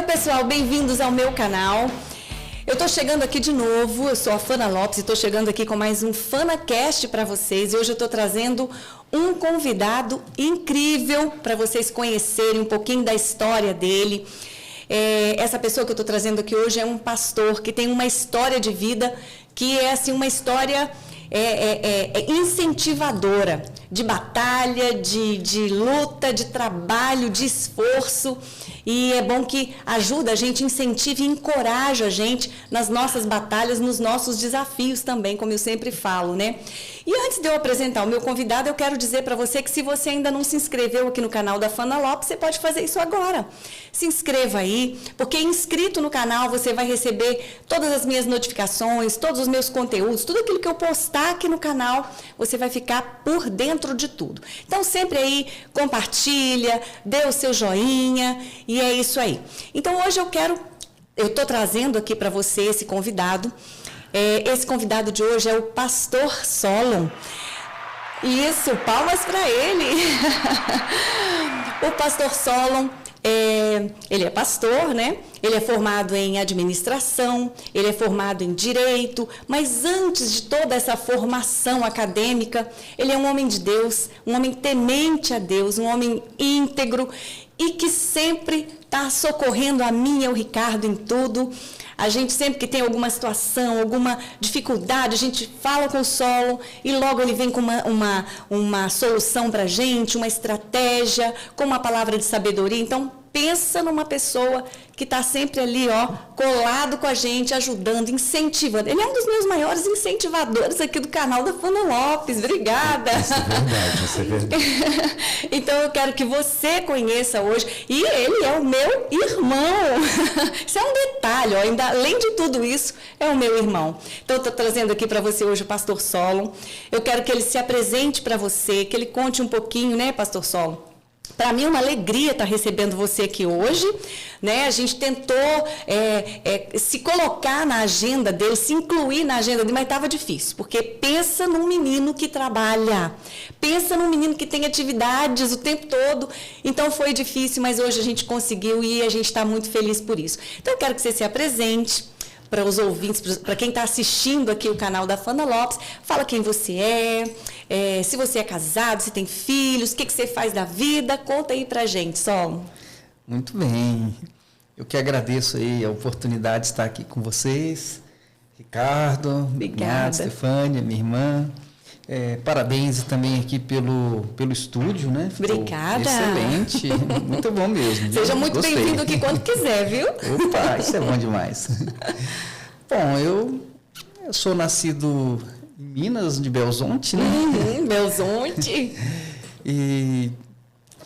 pessoal, bem-vindos ao meu canal. Eu tô chegando aqui de novo, eu sou a Fana Lopes e tô chegando aqui com mais um FanaCast para vocês. E hoje eu tô trazendo um convidado incrível para vocês conhecerem um pouquinho da história dele. Essa pessoa que eu tô trazendo aqui hoje é um pastor que tem uma história de vida que é assim uma história incentivadora, de batalha, de luta, de trabalho, de esforço. E é bom que ajuda a gente, incentiva e encoraja a gente nas nossas batalhas, nos nossos desafios também, como eu sempre falo, né? E antes de eu apresentar o meu convidado, eu quero dizer para você que se você ainda não se inscreveu aqui no canal da Fana Lopes, você pode fazer isso agora. Se inscreva aí, porque inscrito no canal você vai receber todas as minhas notificações, todos os meus conteúdos, tudo aquilo que eu postar aqui no canal, você vai ficar por dentro de tudo. Então sempre aí compartilha, dê o seu joinha e é isso aí. Então hoje eu estou trazendo aqui para você esse convidado. Esse convidado de hoje é o Pastor Solon. Isso, palmas para ele. O Pastor Solon, ele é pastor, né? Ele é formado em administração, ele é formado em direito, mas antes de toda essa formação acadêmica, ele é um homem de Deus, um homem temente a Deus, um homem íntegro e que sempre está socorrendo a mim e ao Ricardo em tudo. A gente sempre que tem alguma situação, alguma dificuldade, a gente fala com o Solon e logo ele vem com uma solução para a gente, uma estratégia, com uma palavra de sabedoria. Então, pensa numa pessoa que está sempre ali, ó, colado com a gente, ajudando, incentivando. Ele é um dos meus maiores incentivadores aqui do canal da Fana Lopes. Obrigada. Isso é verdade, isso é verdade. Então, eu quero que você conheça hoje. E ele é o meu irmão. Isso é um detalhe, ó, ainda, além de tudo isso, é o meu irmão. Então, eu estou trazendo aqui para você hoje o Pastor Solon. Eu quero que ele se apresente para você, que ele conte um pouquinho, né, Pastor Solon? Para mim é uma alegria estar recebendo você aqui hoje, né? A gente tentou se colocar na agenda dele, se incluir na agenda dele, mas estava difícil, porque pensa num menino que trabalha, pensa num menino que tem atividades o tempo todo, então foi difícil, mas hoje a gente conseguiu e a gente está muito feliz por isso. Então eu quero que você se apresente para os ouvintes, para quem está assistindo aqui o canal da Fana Lopes, fala quem você se você é casado, se tem filhos, o que você faz da vida, conta aí para a gente, Solon. Muito bem, eu que agradeço aí a oportunidade de estar aqui com vocês, Ricardo, obrigada. Stefânia, minha irmã, parabéns também aqui pelo estúdio, né? Ficou obrigada. Excelente, muito bom mesmo. Seja muito bem-vindo aqui quando quiser, viu? Opa, isso é bom demais. Bom, eu sou nascido em Minas, de Belzonte, né? Belzonte. E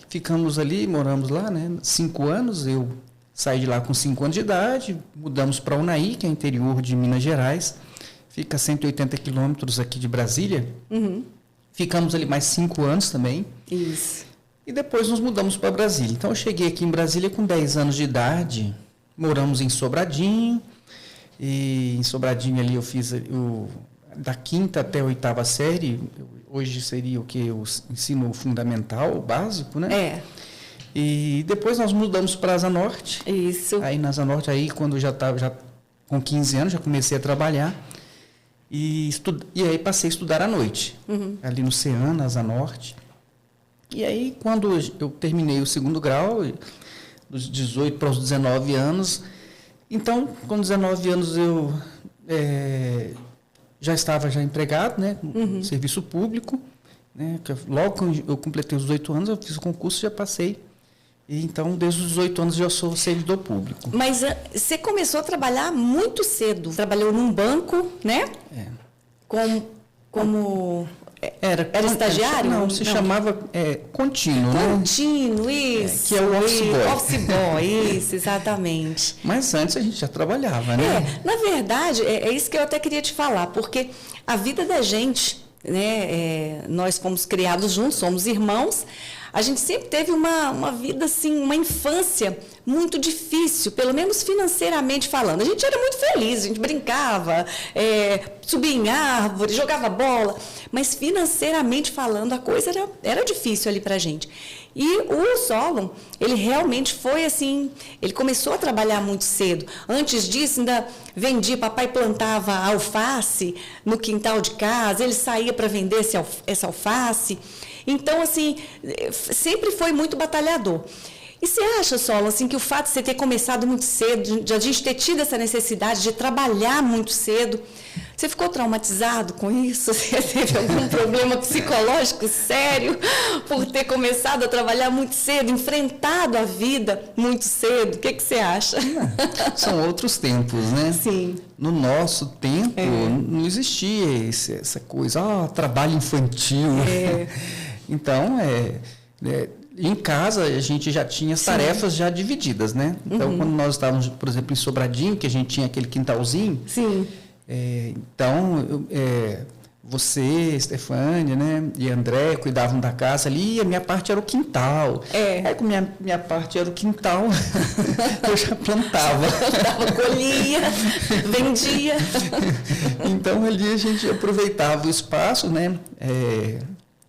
ficamos ali, moramos lá, né? 5 anos, eu saí de lá com 5 anos de idade, mudamos para Unaí, que é interior de Minas Gerais, fica a 180 quilômetros aqui de Brasília. Uhum. Ficamos ali mais 5 anos também. Isso. E depois nos mudamos para Brasília. Então, eu cheguei aqui em Brasília com 10 anos de idade, moramos em Sobradinho, e em Sobradinho ali eu fiz da 5ª até a 8ª série, hoje seria o que? O ensino fundamental, básico, né? E depois nós mudamos para Asa Norte. Isso. Aí na Asa Norte, quando já estava com 15 anos, já comecei a trabalhar. E aí passei a estudar à noite, ali no CEAN, na Asa Norte. E aí, quando eu terminei o 2º grau, dos 18 para os 19 anos, então, com 19 anos eu já estava empregado, né, no serviço público, né, logo que eu completei os 18 anos, eu fiz o concurso e já passei. E, então, desde os 18 anos, eu sou servidor público. Mas você começou a trabalhar muito cedo. Trabalhou num banco, né? Como... Era estagiário? Não, se chamava contínuo, né? Contínuo, isso. Que é o office boy. Office boy, isso, exatamente. Mas antes a gente já trabalhava, né? Na verdade, é isso que eu até queria te falar, porque a vida da gente, né? Nós fomos criados juntos, somos irmãos, a gente sempre teve uma vida, assim, uma infância muito difícil, pelo menos financeiramente falando. A gente era muito feliz, a gente brincava, subia em árvore, jogava bola, mas financeiramente falando, a coisa era difícil ali para a gente. E o Solon, ele realmente foi assim, ele começou a trabalhar muito cedo. Antes disso, ainda vendia, papai plantava alface no quintal de casa, ele saía para vender essa alface. Então, assim, sempre foi muito batalhador. E você acha, Solon, assim, que o fato de você ter começado muito cedo, de a gente ter tido essa necessidade de trabalhar muito cedo, você ficou traumatizado com isso? Você teve algum problema psicológico sério por ter começado a trabalhar muito cedo, enfrentado a vida muito cedo? O que você acha? São outros tempos, né? Sim. No nosso tempo, não existia essa coisa, trabalho infantil. Então, em casa, a gente já tinha as tarefas já divididas, né? Então, quando nós estávamos, por exemplo, em Sobradinho, que a gente tinha aquele quintalzinho. Sim. Então, você, Estefânia, né, e André cuidavam da casa ali, e a minha parte era o quintal. Aí, como minha parte era o quintal, eu já plantava. Colhia, vendia. Então, ali a gente aproveitava o espaço, né?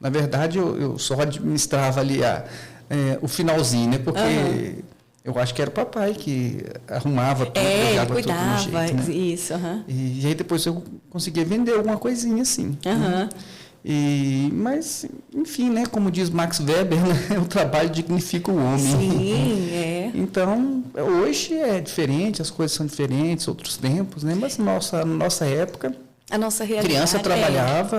Na verdade, eu só administrava ali o finalzinho, né? Porque eu acho que era o papai que arrumava tudo, ele cuidava, tudo no jeito, né? Isso. E aí depois eu conseguia vender alguma coisinha assim. Né? Mas, enfim, né? Como diz Max Weber, né? O trabalho dignifica o homem. Sim, Então, hoje é diferente, as coisas são diferentes, outros tempos, né? Mas nossa época, a nossa realidade, criança trabalhava...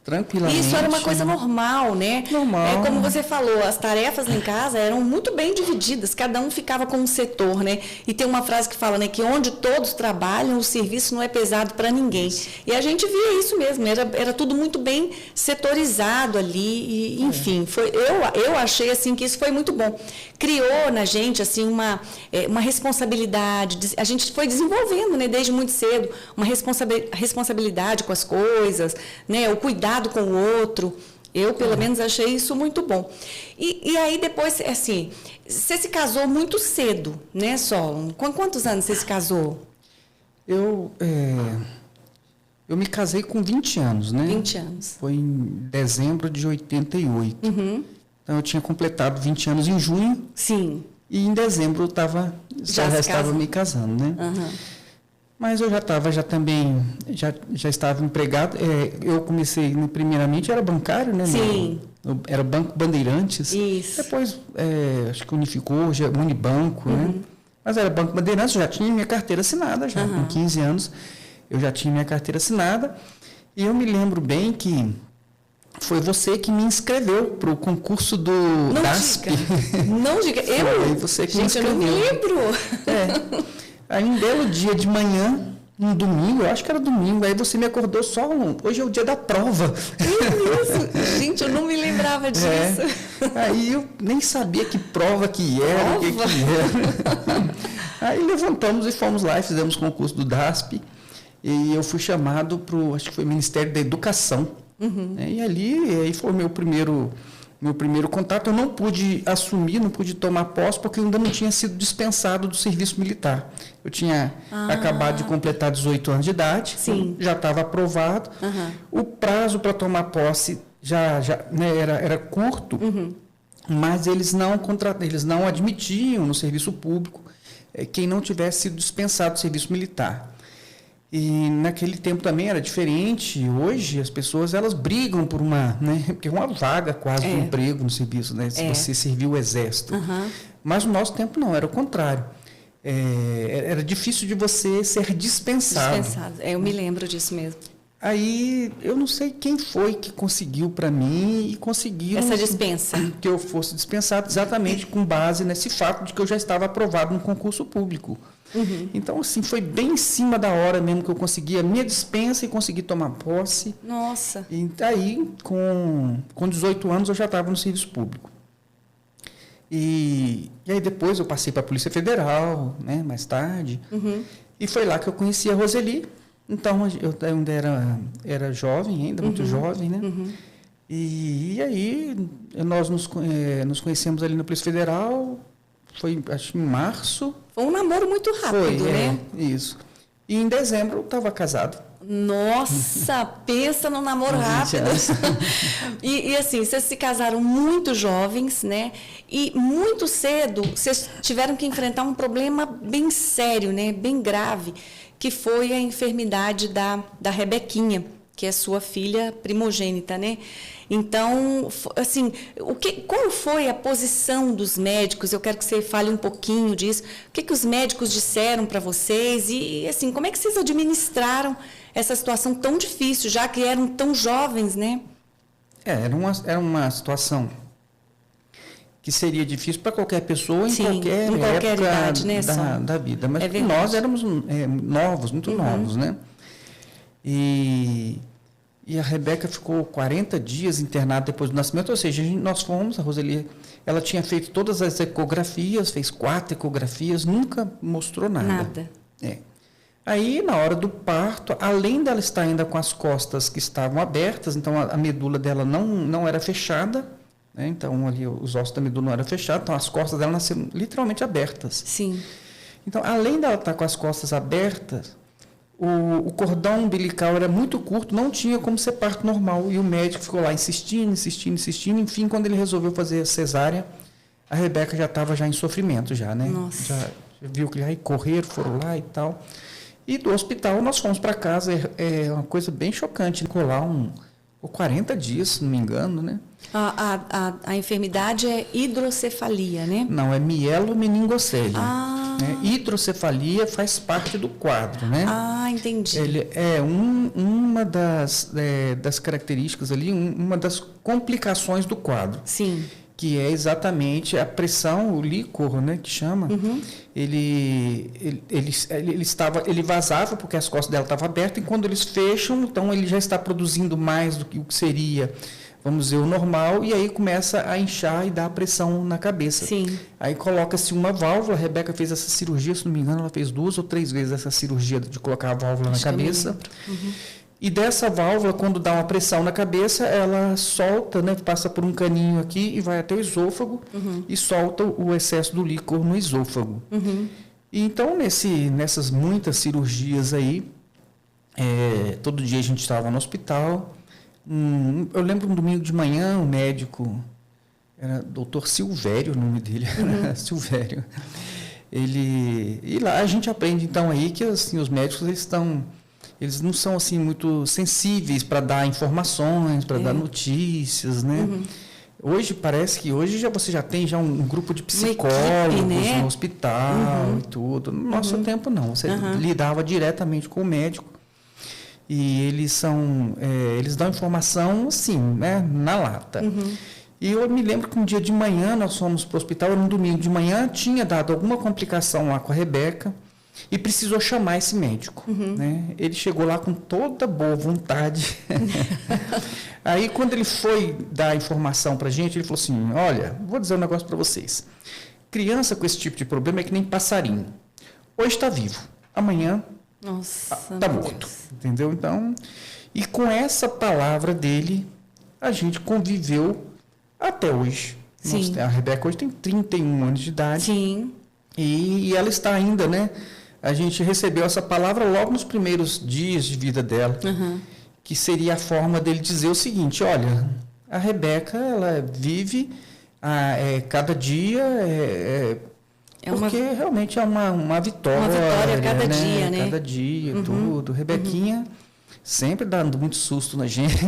tranquilamente. Isso era uma coisa normal, né? Normal. Como você falou, as tarefas lá em casa eram muito bem divididas, cada um ficava com um setor, né? E tem uma frase que fala, né, que onde todos trabalham, o serviço não é pesado para ninguém. E a gente via isso mesmo, era tudo muito bem setorizado ali, e, enfim, eu achei assim que isso foi muito bom. Criou na gente assim uma responsabilidade, a gente foi desenvolvendo, né, desde muito cedo, uma responsabilidade com as coisas, né, o cuidado com o outro. Eu, pelo menos, achei isso muito bom. E aí, depois, assim, você se casou muito cedo, né, Solon? Com quantos anos você se casou? Eu me casei com 20 anos, né? 20 anos. Foi em dezembro de 88. Então, eu tinha completado 20 anos em junho. Sim. E em dezembro eu já estava me casando, né? Mas eu já estava empregado. Eu comecei, primeiramente, era bancário, né? Sim. Era Banco Bandeirantes. Isso. Depois, acho que unificou, Unibanco, né? Mas era Banco Bandeirantes, eu já tinha minha carteira assinada, já com 15 anos. Eu já tinha minha carteira assinada. E eu me lembro bem que foi você que me inscreveu para o concurso do DASP. Não diga. Foi você que me inscreveu. Eu não me lembro. Aí um belo dia de manhã, um domingo, eu acho que era domingo, aí você me acordou só, hoje é o dia da prova. Isso. Gente, eu não me lembrava disso. Aí eu nem sabia que prova que era, o que era. Aí levantamos e fomos lá e fizemos o concurso do DASP. E eu fui chamado para o, acho que foi Ministério da Educação. E aí foi o meu primeiro contato. Eu não pude assumir, não pude tomar posse, porque eu ainda não tinha sido dispensado do serviço militar. Eu tinha acabado de completar 18 anos de idade, já estava aprovado. O prazo para tomar posse era curto, mas eles não admitiam no serviço público quem não tivesse sido dispensado do serviço militar. E naquele tempo também era diferente. Hoje as pessoas elas brigam por porque é uma vaga quase de emprego no serviço, né? Se você serviu o exército. Mas no nosso tempo não, era o contrário. Era difícil de você ser dispensado. Eu me lembro disso mesmo. Aí eu não sei quem foi que conseguiu para mim e conseguiram essa dispensa, que eu fosse dispensado exatamente com base nesse fato de que eu já estava aprovado no concurso público. Então, assim, foi bem em cima da hora mesmo que eu consegui a minha dispensa e consegui tomar posse. Nossa! E aí, com 18 anos, eu já estava no serviço público. E aí depois eu passei para a Polícia Federal, né, mais tarde. E foi lá que eu conheci a Roseli. Então, eu ainda era jovem, muito jovem, né? E aí, nós nos conhecemos ali na Polícia Federal, foi, acho, em março. Foi um namoro muito rápido, né? Isso. E em dezembro eu estava casado. Nossa, pensa no namoro Com 20 rápido. anos. E assim, vocês se casaram muito jovens, né? E muito cedo vocês tiveram que enfrentar um problema bem sério, né? Bem grave, que foi a enfermidade da Rebequinha, que é sua filha primogênita, né? Então, assim, como foi a posição dos médicos? Eu quero que você fale um pouquinho disso. O que os médicos disseram para vocês? E, assim, como é que vocês administraram essa situação tão difícil, já que eram tão jovens, né? Era uma situação que seria difícil para qualquer pessoa em Sim, qualquer época idade, né, da vida. Mas é nós éramos novos, muito novos, né? E a Rebeca ficou 40 dias internada depois do nascimento, ou seja, nós fomos, a Roseli, ela tinha feito todas as ecografias, fez 4 ecografias, nunca mostrou nada. Nada. Aí, na hora do parto, além dela estar ainda com as costas que estavam abertas, então a medula dela não era fechada, né? Então ali os ossos da medula não eram fechados, então as costas dela nasceram literalmente abertas. Sim. Então, além dela estar com as costas abertas, o cordão umbilical era muito curto, não tinha como ser parto normal. E o médico ficou lá insistindo. Enfim, quando ele resolveu fazer a cesárea, a Rebeca já estava em sofrimento, já, né? Nossa. Já viu que aí correram, foram lá e tal. E do hospital nós fomos para casa. É uma coisa bem chocante. Ficou lá 40 dias, se não me engano, né? A enfermidade é hidrocefalia, né? Não, é mielomeningocele. Ah. Hidrocefalia faz parte do quadro, né? Ah, entendi. Ele é uma das características ali, uma das complicações do quadro. Sim. Que é exatamente a pressão, o líquor, né, que chama. Ele vazava porque as costas dela estavam abertas, e quando eles fecham, então ele já está produzindo mais do que o que seria, vamos dizer, o normal, e aí começa a inchar e dar pressão na cabeça. Sim. Aí coloca-se uma válvula. A Rebeca fez essa cirurgia, se não me engano, ela fez 2 ou 3 vezes essa cirurgia de colocar a válvula na cabeça. E dessa válvula, quando dá uma pressão na cabeça, ela solta, né, passa por um caninho aqui e vai até o esôfago e solta o excesso do líquor no esôfago. E então, nessas muitas cirurgias aí, todo dia a gente estava no hospital. Eu lembro um domingo de manhã, o médico, era doutor Silvério, o nome dele, era Silvério. E lá a gente aprende, então, aí que assim, os médicos eles não são assim muito sensíveis para dar informações, para dar notícias, né? Hoje parece que você já tem um grupo de psicólogos, equipe, né, no hospital e tudo. No nosso tempo não, você lidava diretamente com o médico e eles dão informação assim, né, na lata. E eu me lembro que um dia de manhã nós fomos para o hospital, era um domingo de manhã, tinha dado alguma complicação lá com a Rebeca. E precisou chamar esse médico. Né? Ele chegou lá com toda boa vontade. Aí, quando ele foi dar a informação para a gente, ele falou assim, olha, vou dizer um negócio para vocês. Criança com esse tipo de problema é que nem passarinho. Hoje está vivo, amanhã está morto. Deus. Entendeu? Então, e com essa palavra dele, a gente conviveu até hoje. Sim. A Rebeca hoje tem 31 anos de idade. Sim. E ela está ainda, né? A gente recebeu essa palavra logo nos primeiros dias de vida dela, que seria a forma dele dizer o seguinte, olha, a Rebeca, ela vive cada dia, porque realmente é uma vitória. Uma vitória a cada dia, né? Cada dia, tudo. Rebequinha sempre dando muito susto na gente,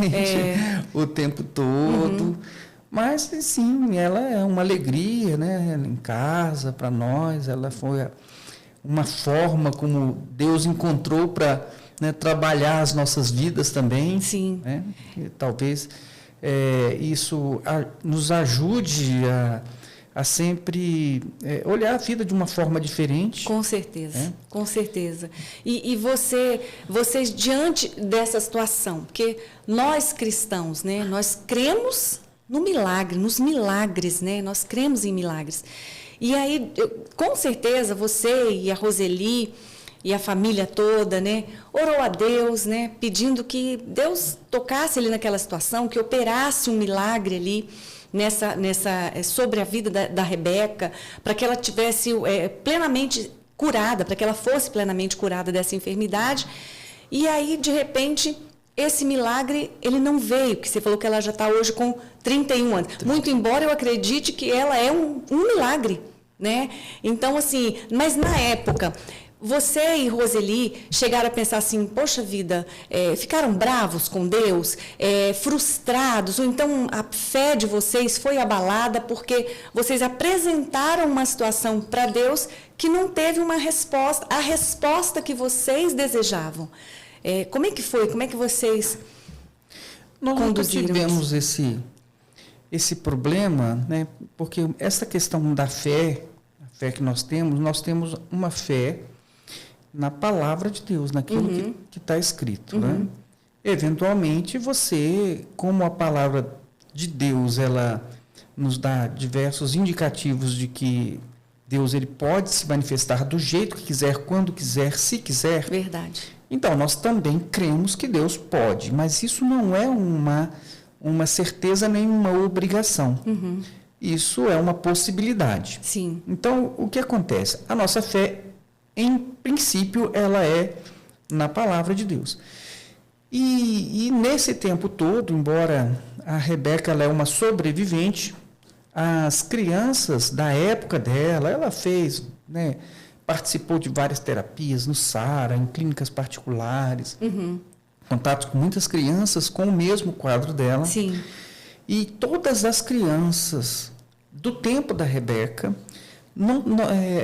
o tempo todo. Mas, sim, ela é uma alegria, né? Em casa, para nós, ela foi uma forma como Deus encontrou para, né, trabalhar as nossas vidas também. Sim. Né? E talvez isso nos ajude a sempre olhar a vida de uma forma diferente. Com certeza, com certeza. E vocês, diante dessa situação, porque nós cristãos, né, nós cremos no milagre, nos milagres, né? Nós cremos em milagres. E aí, com certeza, você e a Roseli e a família toda, né, orou a Deus, né, pedindo que Deus tocasse ali naquela situação, que operasse um milagre ali sobre a vida da Rebeca, para que ela tivesse plenamente curada, para que ela fosse plenamente curada dessa enfermidade. E aí, de repente, esse milagre, ele não veio, que você falou que ela já está hoje com 31 anos. Muito embora eu acredite que ela é um milagre, né? Então, assim, mas na época, você e Roseli chegaram a pensar assim, poxa vida, ficaram bravos com Deus, frustrados, ou então a fé de vocês foi abalada porque vocês apresentaram uma situação para Deus que não teve uma resposta, a resposta que vocês desejavam. Como é que foi? Como é que vocês conduziram? Nós tivemos esse problema, né? Porque essa questão da fé, a fé que nós temos uma fé na palavra de Deus, naquilo que está escrito. Né? Eventualmente, você, como a palavra de Deus, ela nos dá diversos indicativos de que Deus ele pode se manifestar do jeito que quiser, quando quiser, se quiser. Verdade. Então, nós também cremos que Deus pode, mas isso não é uma certeza nem uma obrigação. Isso é uma possibilidade. Sim. Então, o que acontece? A nossa fé, em princípio, ela é na palavra de Deus. E nesse tempo todo, embora a Rebeca ela é uma sobrevivente, as crianças da época dela, ela fez, né, participou de várias terapias no SARA, em clínicas particulares, contatos com muitas crianças com o mesmo quadro dela. Sim. E todas as crianças do tempo da Rebeca,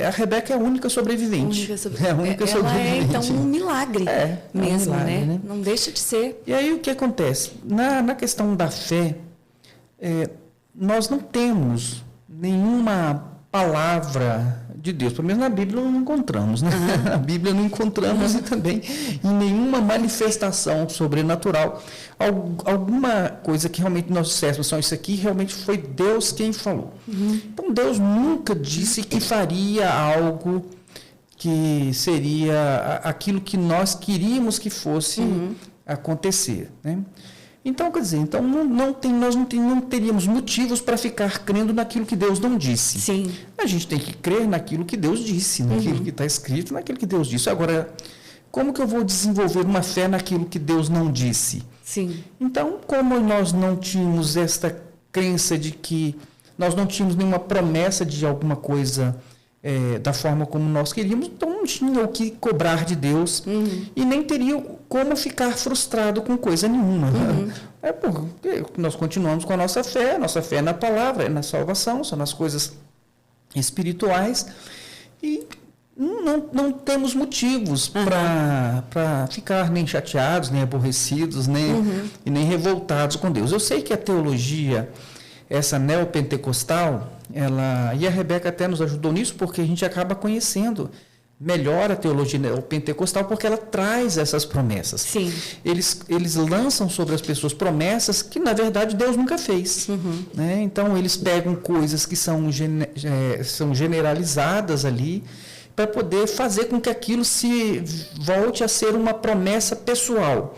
a Rebeca é a única sobrevivente. É a única sobrevivente. É, então, um milagre mesmo, um milagre, né? Não deixa de ser. E aí, o que acontece? Na questão da fé, nós não temos nenhuma palavra de Deus. Pelo menos na Bíblia não encontramos. Né? Na Bíblia não encontramos e também em nenhuma manifestação sobrenatural. Alguma coisa que realmente nós dissemos, isso aqui realmente foi Deus quem falou. Então, Deus nunca disse que faria algo que seria aquilo que nós queríamos que fosse acontecer. Né? Então, quer dizer, nós não teríamos motivos para ficar crendo naquilo que Deus não disse. Sim. A gente tem que crer naquilo que Deus disse, naquilo que está escrito, naquilo que Deus disse. Agora, como que eu vou desenvolver uma fé naquilo que Deus não disse? Sim. Então, como nós não tínhamos esta crença de que nós não tínhamos nenhuma promessa de alguma coisa da forma como nós queríamos, então não tinha o que cobrar de Deus e nem teria como ficar frustrado com coisa nenhuma. É porque nós continuamos com a nossa fé é na palavra, é na salvação, são nas coisas espirituais e não temos motivos para ficar nem chateados, nem aborrecidos, e nem revoltados com Deus. Eu sei que a teologia, essa neopentecostal, e a Rebeca até nos ajudou nisso, porque a gente acaba conhecendo melhor a teologia neopentecostal, porque ela traz essas promessas. Sim. Eles lançam sobre as pessoas promessas que, na verdade, Deus nunca fez. Né? Então, eles pegam coisas que são generalizadas ali, para poder fazer com que aquilo se volte a ser uma promessa pessoal.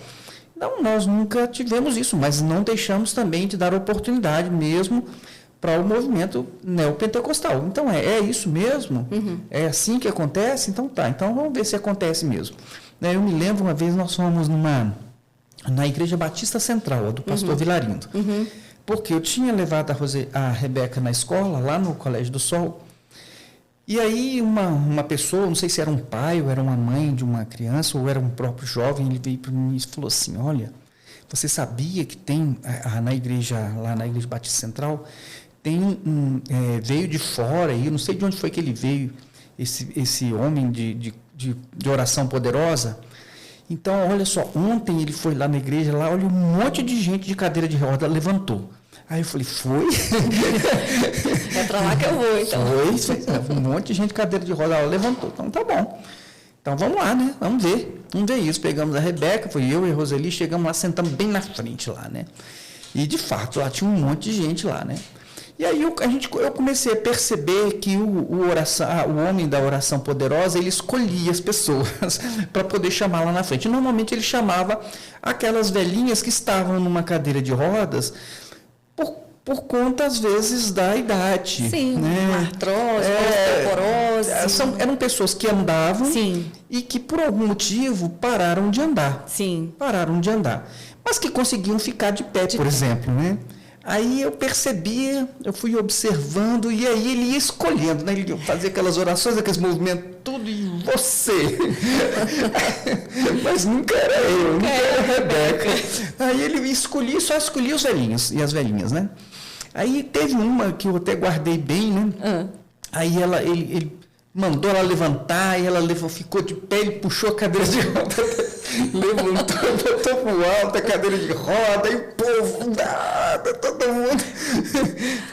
Não, nós nunca tivemos isso, mas não deixamos também de dar oportunidade mesmo para o movimento neopentecostal. Então, é isso mesmo? É assim que acontece? Então tá, então vamos ver se acontece mesmo. Eu me lembro uma vez nós fomos na Igreja Batista Central, do pastor Vilarindo, porque eu tinha levado a Rebeca na escola, lá no Colégio do Sol, e aí uma pessoa, não sei se era um pai ou era uma mãe de uma criança ou era um próprio jovem, ele veio para mim e falou assim, olha, você sabia que tem lá na Igreja Batista Central, veio de fora, e eu não sei de onde foi que ele veio, esse homem de oração poderosa. Então, olha só, ontem ele foi lá na igreja, lá, olha, um monte de gente de cadeira de roda levantou. Aí eu falei, foi? É para lá que eu vou, então. Foi, um monte de gente de cadeira de roda, ela levantou. Então, tá bom. Então, vamos lá, né? Vamos ver isso. Pegamos a Rebeca, foi eu e a Roseli, chegamos lá, sentamos bem na frente lá, né? E, de fato, lá tinha um monte de gente lá, né? E aí eu comecei a perceber que o homem da oração poderosa, ele escolhia as pessoas para poder chamar lá na frente. Normalmente ele chamava aquelas velhinhas que estavam numa cadeira de rodas por conta, às vezes, da idade. Sim, né? artrose, osteoporose. Eram pessoas que andavam Sim. e que, por algum motivo, pararam de andar. Sim. Pararam de andar. Mas que conseguiam ficar de pé, por exemplo, né? Aí eu percebia, eu fui observando, e aí ele ia escolhendo, né? Ele fazia aquelas orações, aqueles movimentos, tudo, e você. Mas nunca era eu, nunca era a Rebeca. Aí ele só escolhia os velhinhos e as velhinhas, né? Aí teve uma que eu até guardei bem, né? Aí ele mandou ela levantar, e ela ficou de pé, ele puxou a cadeira de roda, levantou, botou pro alto a cadeira de roda, e o povo, todo mundo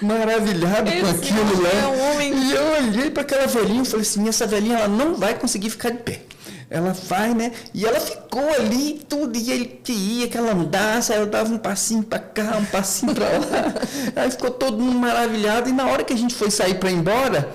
maravilhado com aquilo lá. É um homem... E eu olhei para aquela velhinha e falei assim, essa velhinha ela não vai conseguir ficar de pé. Ela vai, né? E ela ficou ali e tudo, e ele queria que ela andasse, aí eu dava um passinho para cá, um passinho para lá. Aí ficou todo mundo maravilhado, e na hora que a gente foi sair para ir embora...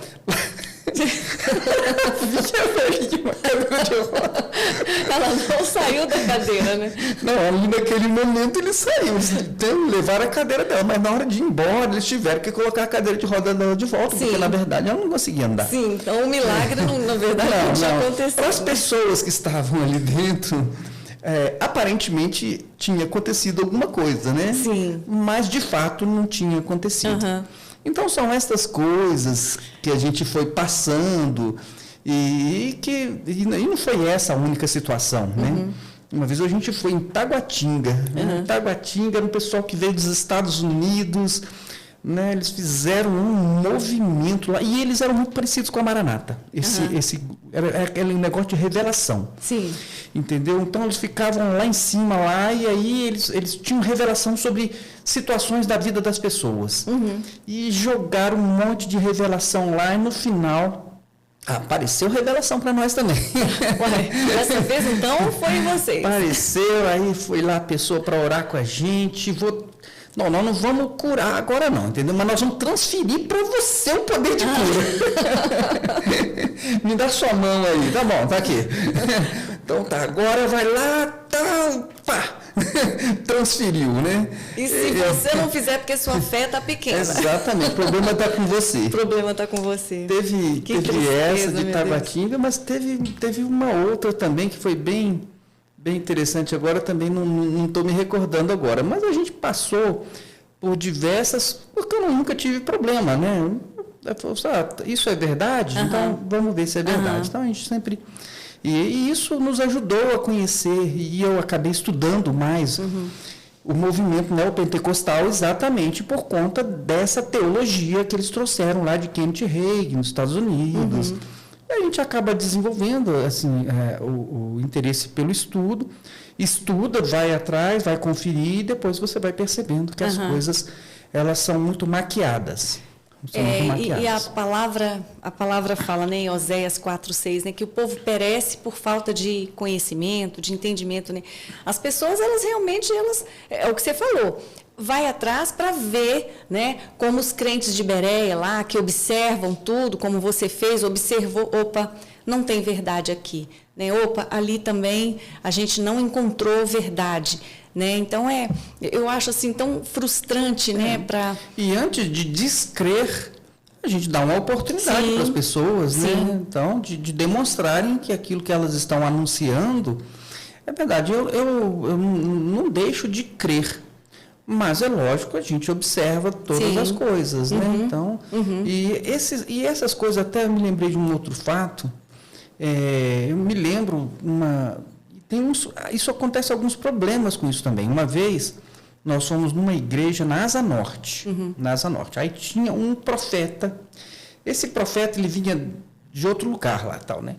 Ela não saiu da cadeira, né? Não, ali naquele momento ele saiu. Então, levaram a cadeira dela, mas na hora de ir embora, eles tiveram que colocar a cadeira de roda dela de volta, Sim. porque na verdade ela não conseguia andar. Sim, então o milagre, na verdade, não tinha acontecido. Para as pessoas que estavam ali dentro, aparentemente tinha acontecido alguma coisa, né? Sim. Mas de fato não tinha acontecido. Uhum. Então são estas coisas que a gente foi passando e não foi essa a única situação, né? Uma vez a gente foi em Taguatinga. Em Taguatinga era um pessoal que veio dos Estados Unidos, né? Eles fizeram um movimento lá e eles eram muito parecidos com a Maranata. Era aquele negócio de revelação. Sim. Entendeu? Então eles ficavam lá em cima lá e aí eles tinham revelação sobre situações da vida das pessoas. E jogaram um monte de revelação lá e no final apareceu revelação para nós também. Ué, dessa vez então foi vocês. Apareceu, aí foi lá a pessoa para orar com a gente. Não, nós não vamos curar agora não, entendeu? Mas nós vamos transferir para você o poder de cura. Me dá sua mão aí. Tá bom, tá aqui. Então tá, agora vai lá, tá, pá. Transferiu, né? E se você não fizer, porque sua fé está pequena. Exatamente, o problema está com você. O problema está com você. Teve essa de Taguatinga, mas teve uma outra também que foi bem interessante. Agora também não estou me recordando agora. Mas a gente passou por diversas, porque eu nunca tive problema, né? Isso é verdade? Então vamos ver se é verdade. Então a gente sempre... E isso nos ajudou a conhecer, e eu acabei estudando mais o movimento neopentecostal exatamente por conta dessa teologia que eles trouxeram lá de Kenneth Hagin, nos Estados Unidos. E a gente acaba desenvolvendo assim, o interesse pelo estudo, estuda, vai atrás, vai conferir, e depois você vai percebendo que as coisas elas são muito maquiadas. E a palavra fala, né, em Oséias 4:6, né, que o povo perece por falta de conhecimento, de entendimento, né? As pessoas, elas realmente, é o que você falou, vai atrás para ver, né, como os crentes de Bereia lá, que observam tudo, como você fez, observou, opa, não tem verdade aqui, né? Opa, ali também a gente não encontrou verdade. Né? Então, eu acho assim tão frustrante, né? E antes de descrer, a gente dá uma oportunidade para as pessoas, né? Então, de demonstrarem que aquilo que elas estão anunciando é verdade. Eu não deixo de crer, mas é lógico, a gente observa todas as coisas, né? Então, e essas coisas, até eu me lembrei de um outro fato. Eu me lembro isso acontece alguns problemas com isso também. Uma vez, nós fomos numa igreja na Asa Norte. Na Asa Norte. Aí tinha um profeta. Esse profeta, ele vinha de outro lugar lá, tal, né?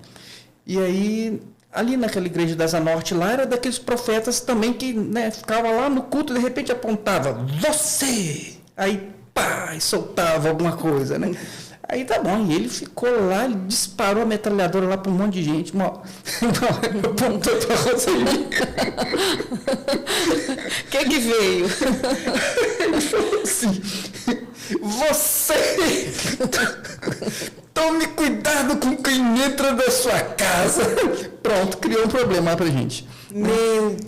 E aí, ali naquela igreja da Asa Norte, lá, era daqueles profetas também que, né, ficava lá no culto e, de repente, apontava, você! Aí, pá, e soltava alguma coisa, né? Aí tá bom, e ele ficou lá, ele disparou a metralhadora lá para um monte de gente. Apontou para a Roseli. O que veio? Ele falou assim: você! Tome cuidado com quem dentro da sua casa. Pronto, criou um problema pra gente.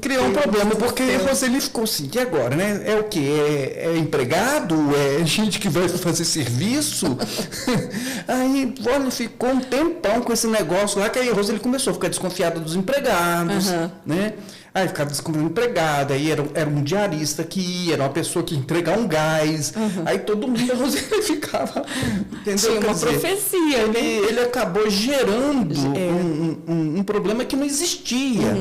Criou um problema, porque Roseli ficou assim, e agora, né? É o quê? É empregado? É gente que vai fazer serviço? Aí, olha, ficou um tempão com esse negócio lá, que aí a Roseli começou a ficar desconfiada dos empregados, né? Aí ficava desconfiada do empregado, aí era um diarista que ia, era uma pessoa que ia entregar um gás, aí todo mundo, a Roseli ficava, entendeu? Tinha uma profecia, ele acabou gerando um problema que não existia.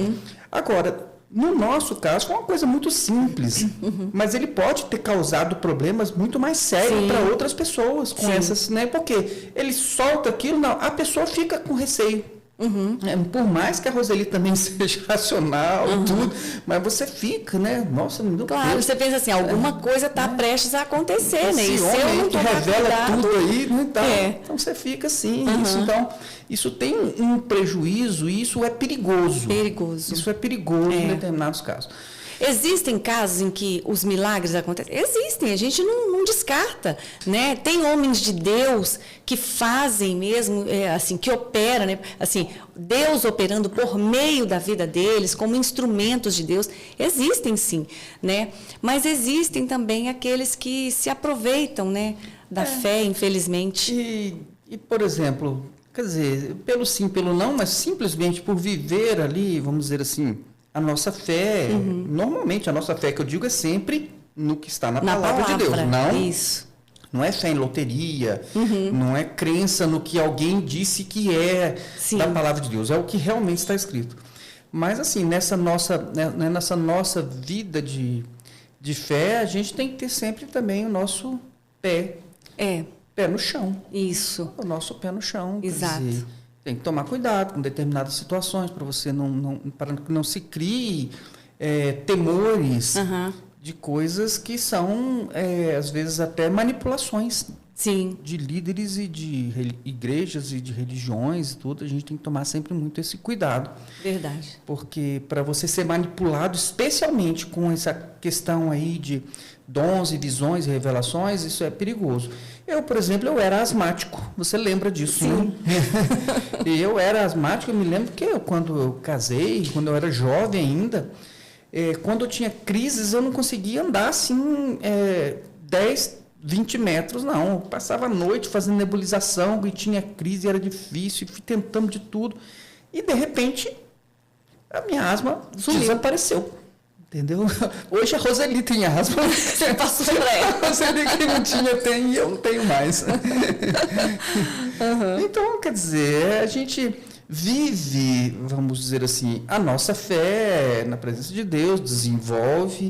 Agora, no nosso caso, foi uma coisa muito simples, mas ele pode ter causado problemas muito mais sérios para outras pessoas com essas, né? Porque ele solta aquilo, não, a pessoa fica com receio. Por mais que a Roseli também seja racional e tudo, mas você fica, né? Nossa, meu Deus. Claro, você pensa assim, alguma coisa está prestes a acontecer, né? Esse E se homem eu não que tomar revela cuidado, tudo aí, né? Então você fica assim. Isso tem um prejuízo e isso é perigoso. Isso é perigoso em determinados casos. Existem casos em que os milagres acontecem? Existem, a gente não descarta, né? Tem homens de Deus que fazem mesmo, assim, que operam, né? Assim, Deus operando por meio da vida deles, como instrumentos de Deus. Existem sim, né? Mas existem também aqueles que se aproveitam, né? Da fé, infelizmente. E, por exemplo, quer dizer, pelo sim, pelo não, mas simplesmente por viver ali, vamos dizer assim, a nossa fé, normalmente a nossa fé que eu digo é sempre no que está na palavra de Deus. Não é fé em loteria, não é crença no que alguém disse que é da palavra de Deus, é o que realmente está escrito. Mas assim, nessa nossa vida de fé, a gente tem que ter sempre também o nosso pé no chão. Isso. O nosso pé no chão. Exato. Quer dizer, tem que tomar cuidado com determinadas situações para você para que não se crie temores de coisas que são, às vezes, até manipulações de líderes e de igrejas e de religiões e tudo. A gente tem que tomar sempre muito esse cuidado. Verdade. Porque para você ser manipulado, especialmente com essa questão aí de dons e visões e revelações, isso é perigoso. Eu, por exemplo, eu era asmático. Você lembra disso, né? E eu era asmático, eu me lembro que quando eu casei, quando eu era jovem ainda, quando eu tinha crises, eu não conseguia andar assim 10, 20 metros, não. Eu passava a noite fazendo nebulização e tinha crise, era difícil, fui tentando de tudo. E, de repente, a minha asma desapareceu. Entendeu? Hoje a Roseli tem asma. Você passou para ela. A Roseli que não tinha tem e eu não tenho mais. Então, quer dizer, a gente vive, vamos dizer assim, a nossa fé na presença de Deus, desenvolve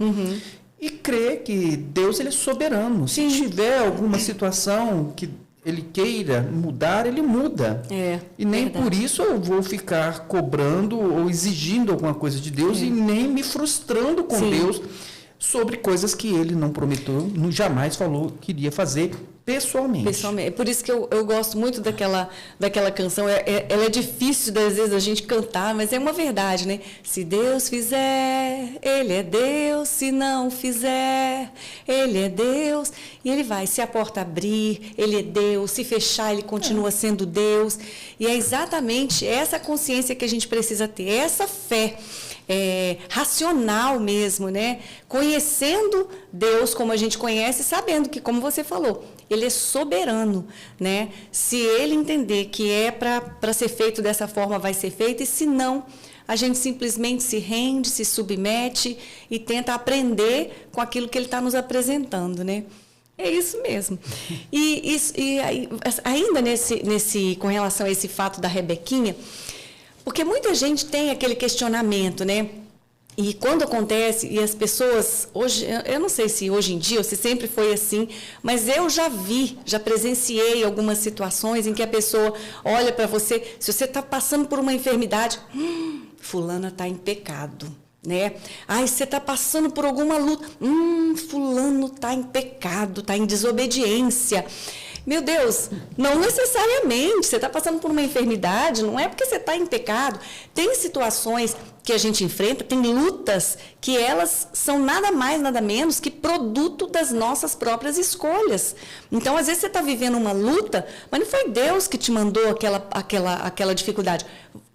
e crê que Deus ele é soberano. Se tiver alguma situação que ele queira mudar, ele muda. E nem por isso eu vou ficar cobrando ou exigindo alguma coisa de Deus e nem me frustrando com Deus sobre coisas que ele não prometeu, jamais falou que iria fazer pessoalmente. É por isso que eu gosto muito daquela canção. Ela é difícil, às vezes, a gente cantar, mas é uma verdade, né? Se Deus fizer, Ele é Deus. Se não fizer, Ele é Deus. E Ele vai. Se a porta abrir, Ele é Deus. Se fechar, Ele continua sendo Deus. E é exatamente essa consciência que a gente precisa ter, essa fé. Racional mesmo, né? Conhecendo Deus como a gente conhece, sabendo que, como você falou, Ele é soberano, né? Se Ele entender que é para ser feito dessa forma, vai ser feito, e se não, a gente simplesmente se rende, se submete e tenta aprender com aquilo que Ele está nos apresentando, né? É isso mesmo. E ainda com relação a esse fato da Rebequinha, porque muita gente tem aquele questionamento, né? E quando acontece, e as pessoas, hoje, eu não sei se hoje em dia ou se sempre foi assim, mas eu já presenciei algumas situações em que a pessoa olha para você, se você está passando por uma enfermidade, fulana está em pecado, né? Ai, você está passando por alguma luta, fulano está em pecado, está em desobediência. Meu Deus, não necessariamente. Você está passando por uma enfermidade, não é porque você está em pecado. Tem situações que a gente enfrenta, tem lutas que elas são nada mais, nada menos que produto das nossas próprias escolhas. Então, às vezes você está vivendo uma luta, mas não foi Deus que te mandou aquela dificuldade.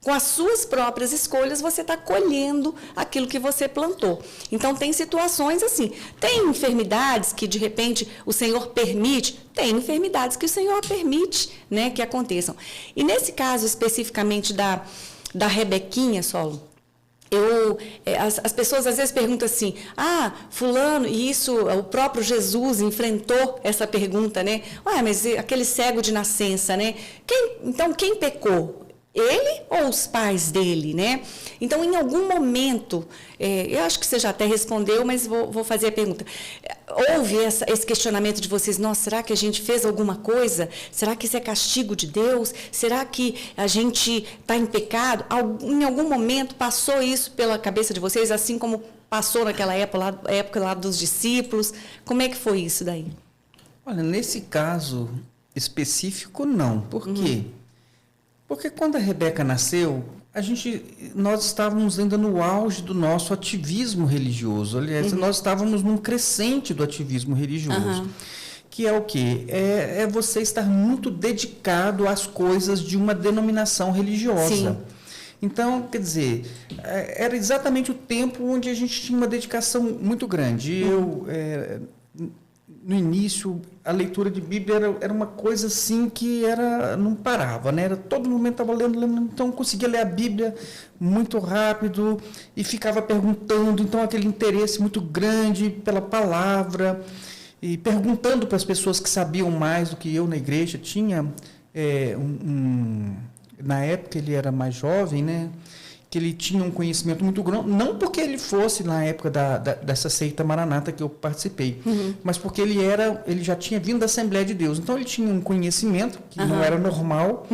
Com as suas próprias escolhas, você está colhendo aquilo que você plantou. Então, tem situações assim. Tem enfermidades que, de repente, o Senhor permite. Tem enfermidades que o Senhor permite, né, que aconteçam. E nesse caso, especificamente da Rebequinha, Saulo, as pessoas às vezes perguntam assim, fulano, e isso, o próprio Jesus enfrentou essa pergunta, né? Mas aquele cego de nascença, né? Então, quem pecou? Ele ou os pais dele, né? Então, em algum momento, eu acho que você já até respondeu, mas vou fazer a pergunta. Houve esse questionamento de vocês, nossa, será que a gente fez alguma coisa? Será que isso é castigo de Deus? Será que a gente está em pecado? Em algum momento passou isso pela cabeça de vocês, assim como passou naquela época lá dos discípulos? Como é que foi isso daí? Olha, nesse caso específico, não. Por quê? Porque quando a Rebeca nasceu, nós estávamos ainda no auge do nosso ativismo religioso. Aliás, nós estávamos num crescente do ativismo religioso. Que é o quê? É você estar muito dedicado às coisas de uma denominação religiosa. Sim. Então, quer dizer, era exatamente o tempo onde a gente tinha uma dedicação muito grande. No início, a leitura de Bíblia era uma coisa assim que não parava, né? Todo momento estava lendo, então eu conseguia ler a Bíblia muito rápido e ficava perguntando, então aquele interesse muito grande pela palavra e perguntando para as pessoas que sabiam mais do que eu na igreja. Tinha, na época ele era mais jovem, né? Que ele tinha um conhecimento muito grande, não porque ele fosse na época dessa seita Maranata que eu participei, mas porque ele já tinha vindo da Assembleia de Deus, então ele tinha um conhecimento que não era normal,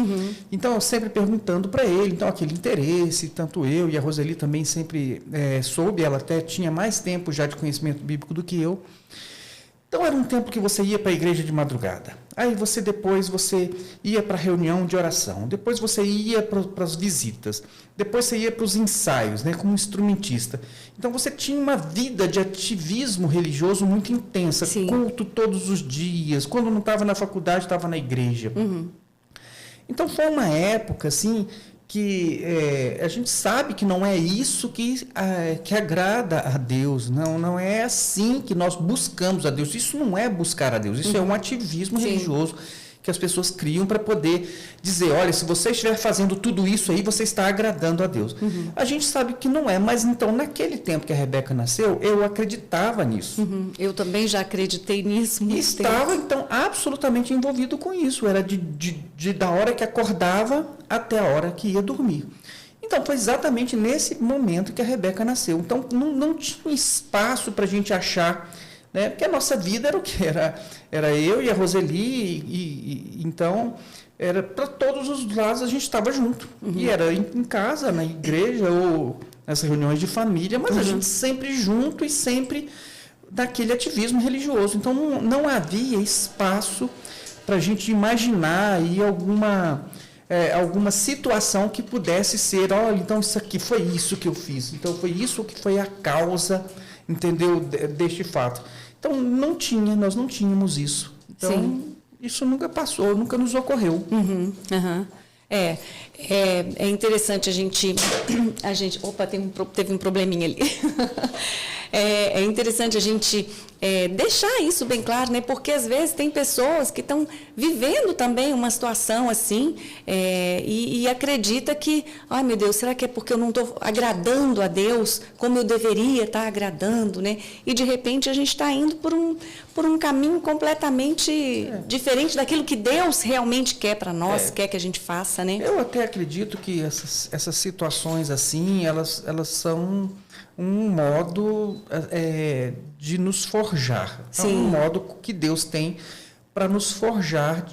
então eu sempre perguntando para ele, então aquele interesse, tanto eu e a Roseli também sempre soube, ela até tinha mais tempo já de conhecimento bíblico do que eu. Então, era um tempo que você ia para a igreja de madrugada. Aí, depois você ia para a reunião de oração. Depois, você ia para as visitas. Depois, você ia para os ensaios, né, como instrumentista. Então, você tinha uma vida de ativismo religioso muito intensa. Sim. Culto todos os dias. Quando não estava na faculdade, estava na igreja. Então, foi uma época, assim, que a gente sabe que não é isso que agrada a Deus, não é assim que nós buscamos a Deus. Isso não é buscar a Deus, isso é um ativismo religioso que as pessoas criam para poder dizer, olha, se você estiver fazendo tudo isso aí, você está agradando a Deus. A gente sabe que não é, mas então, naquele tempo que a Rebeca nasceu, eu acreditava nisso. Eu também já acreditei nisso. E estava, então, absolutamente envolvido com isso. Era da hora que acordava até a hora que ia dormir. Então, foi exatamente nesse momento que a Rebeca nasceu. Então, não tinha espaço para a gente achar, né? Porque a nossa vida era o quê? Era eu e a Roseli, e então, era para todos os lados a gente estava junto. E era em casa, na igreja, ou nas reuniões de família, mas a gente sempre junto e sempre daquele ativismo religioso. Então, não havia espaço para a gente imaginar aí alguma situação que pudesse ser, olha, então isso aqui foi isso que eu fiz, então foi isso que foi a causa, entendeu, deste fato. Então, nós não tínhamos isso. Então, isso nunca passou, nunca nos ocorreu. É interessante a gente opa, teve um probleminha ali. É interessante a gente deixar isso bem claro, né? Porque às vezes tem pessoas que estão vivendo também uma situação assim e acredita que, ai meu Deus, será que é porque eu não estou agradando a Deus como eu deveria estar agradando, né? E de repente a gente está indo por um caminho completamente diferente daquilo que Deus realmente quer para nós, quer que a gente faça, né? Eu até acredito que essas situações assim, elas são um modo de nos forjar. É um modo que Deus tem para nos forjar,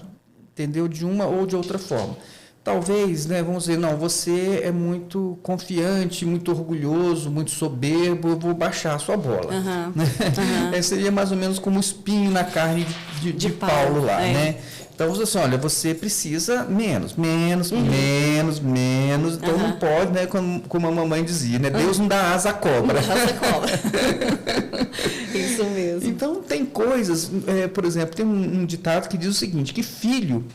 entendeu? De uma ou de outra forma. talvez, né, vamos dizer, não, você é muito confiante, muito orgulhoso, muito soberbo, eu vou baixar a sua bola. Né? Seria mais ou menos como o espinho na carne de Paulo lá, né? Então, você assim, olha, você precisa menos. Então, não pode, né, como a mamãe dizia, né? Deus não dá asa à cobra. Não dá asa à cobra. Isso mesmo. Então, tem coisas, por exemplo, tem um ditado que diz o seguinte, que filho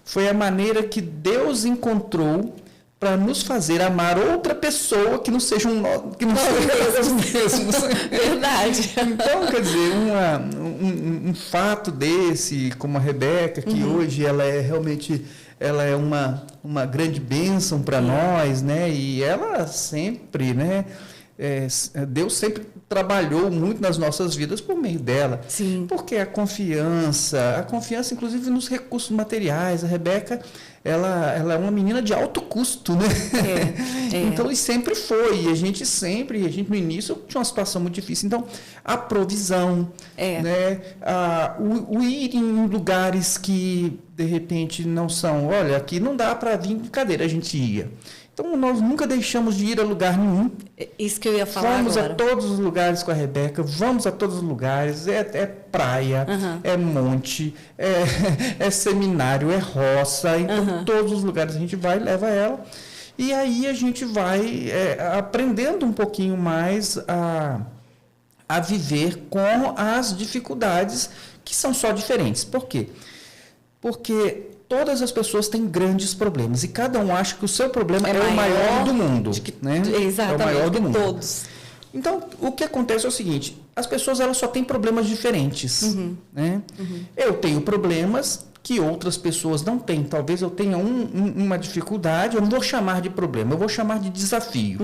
foi a maneira que Deus encontrou para nos fazer amar outra pessoa que não sejam nós mesmos. Verdade. Então, quer dizer, um fato desse, como a Rebeca, que hoje ela é realmente uma grande bênção para nós, né? E ela sempre, né? Deus sempre trabalhou muito nas nossas vidas por meio dela. Sim. Porque a confiança inclusive nos recursos materiais. A Rebeca, ela é uma menina de alto custo, né? Então, e sempre foi. E a gente no início tinha uma situação muito difícil. Então, a provisão, né? O ir em lugares que de repente não são, olha, aqui não dá para vir de cadeira, a gente ia. Então, nós nunca deixamos de ir a lugar nenhum. Isso que eu ia falar Fomos agora. a todos os lugares com a Rebeca, vamos a todos os lugares, é praia, é monte, é seminário, é roça, então todos os lugares a gente vai e leva ela. E aí a gente vai aprendendo um pouquinho mais a viver com as dificuldades que são só diferentes. Por quê? Porque todas as pessoas têm grandes problemas e cada um acha que o seu problema é o maior do mundo. Né? Exatamente, é o maior do mundo. Todos. Então, o que acontece é o seguinte, as pessoas elas só têm problemas diferentes. Né? Eu tenho problemas que outras pessoas não têm. Talvez eu tenha uma dificuldade, eu não vou chamar de problema, eu vou chamar de desafio.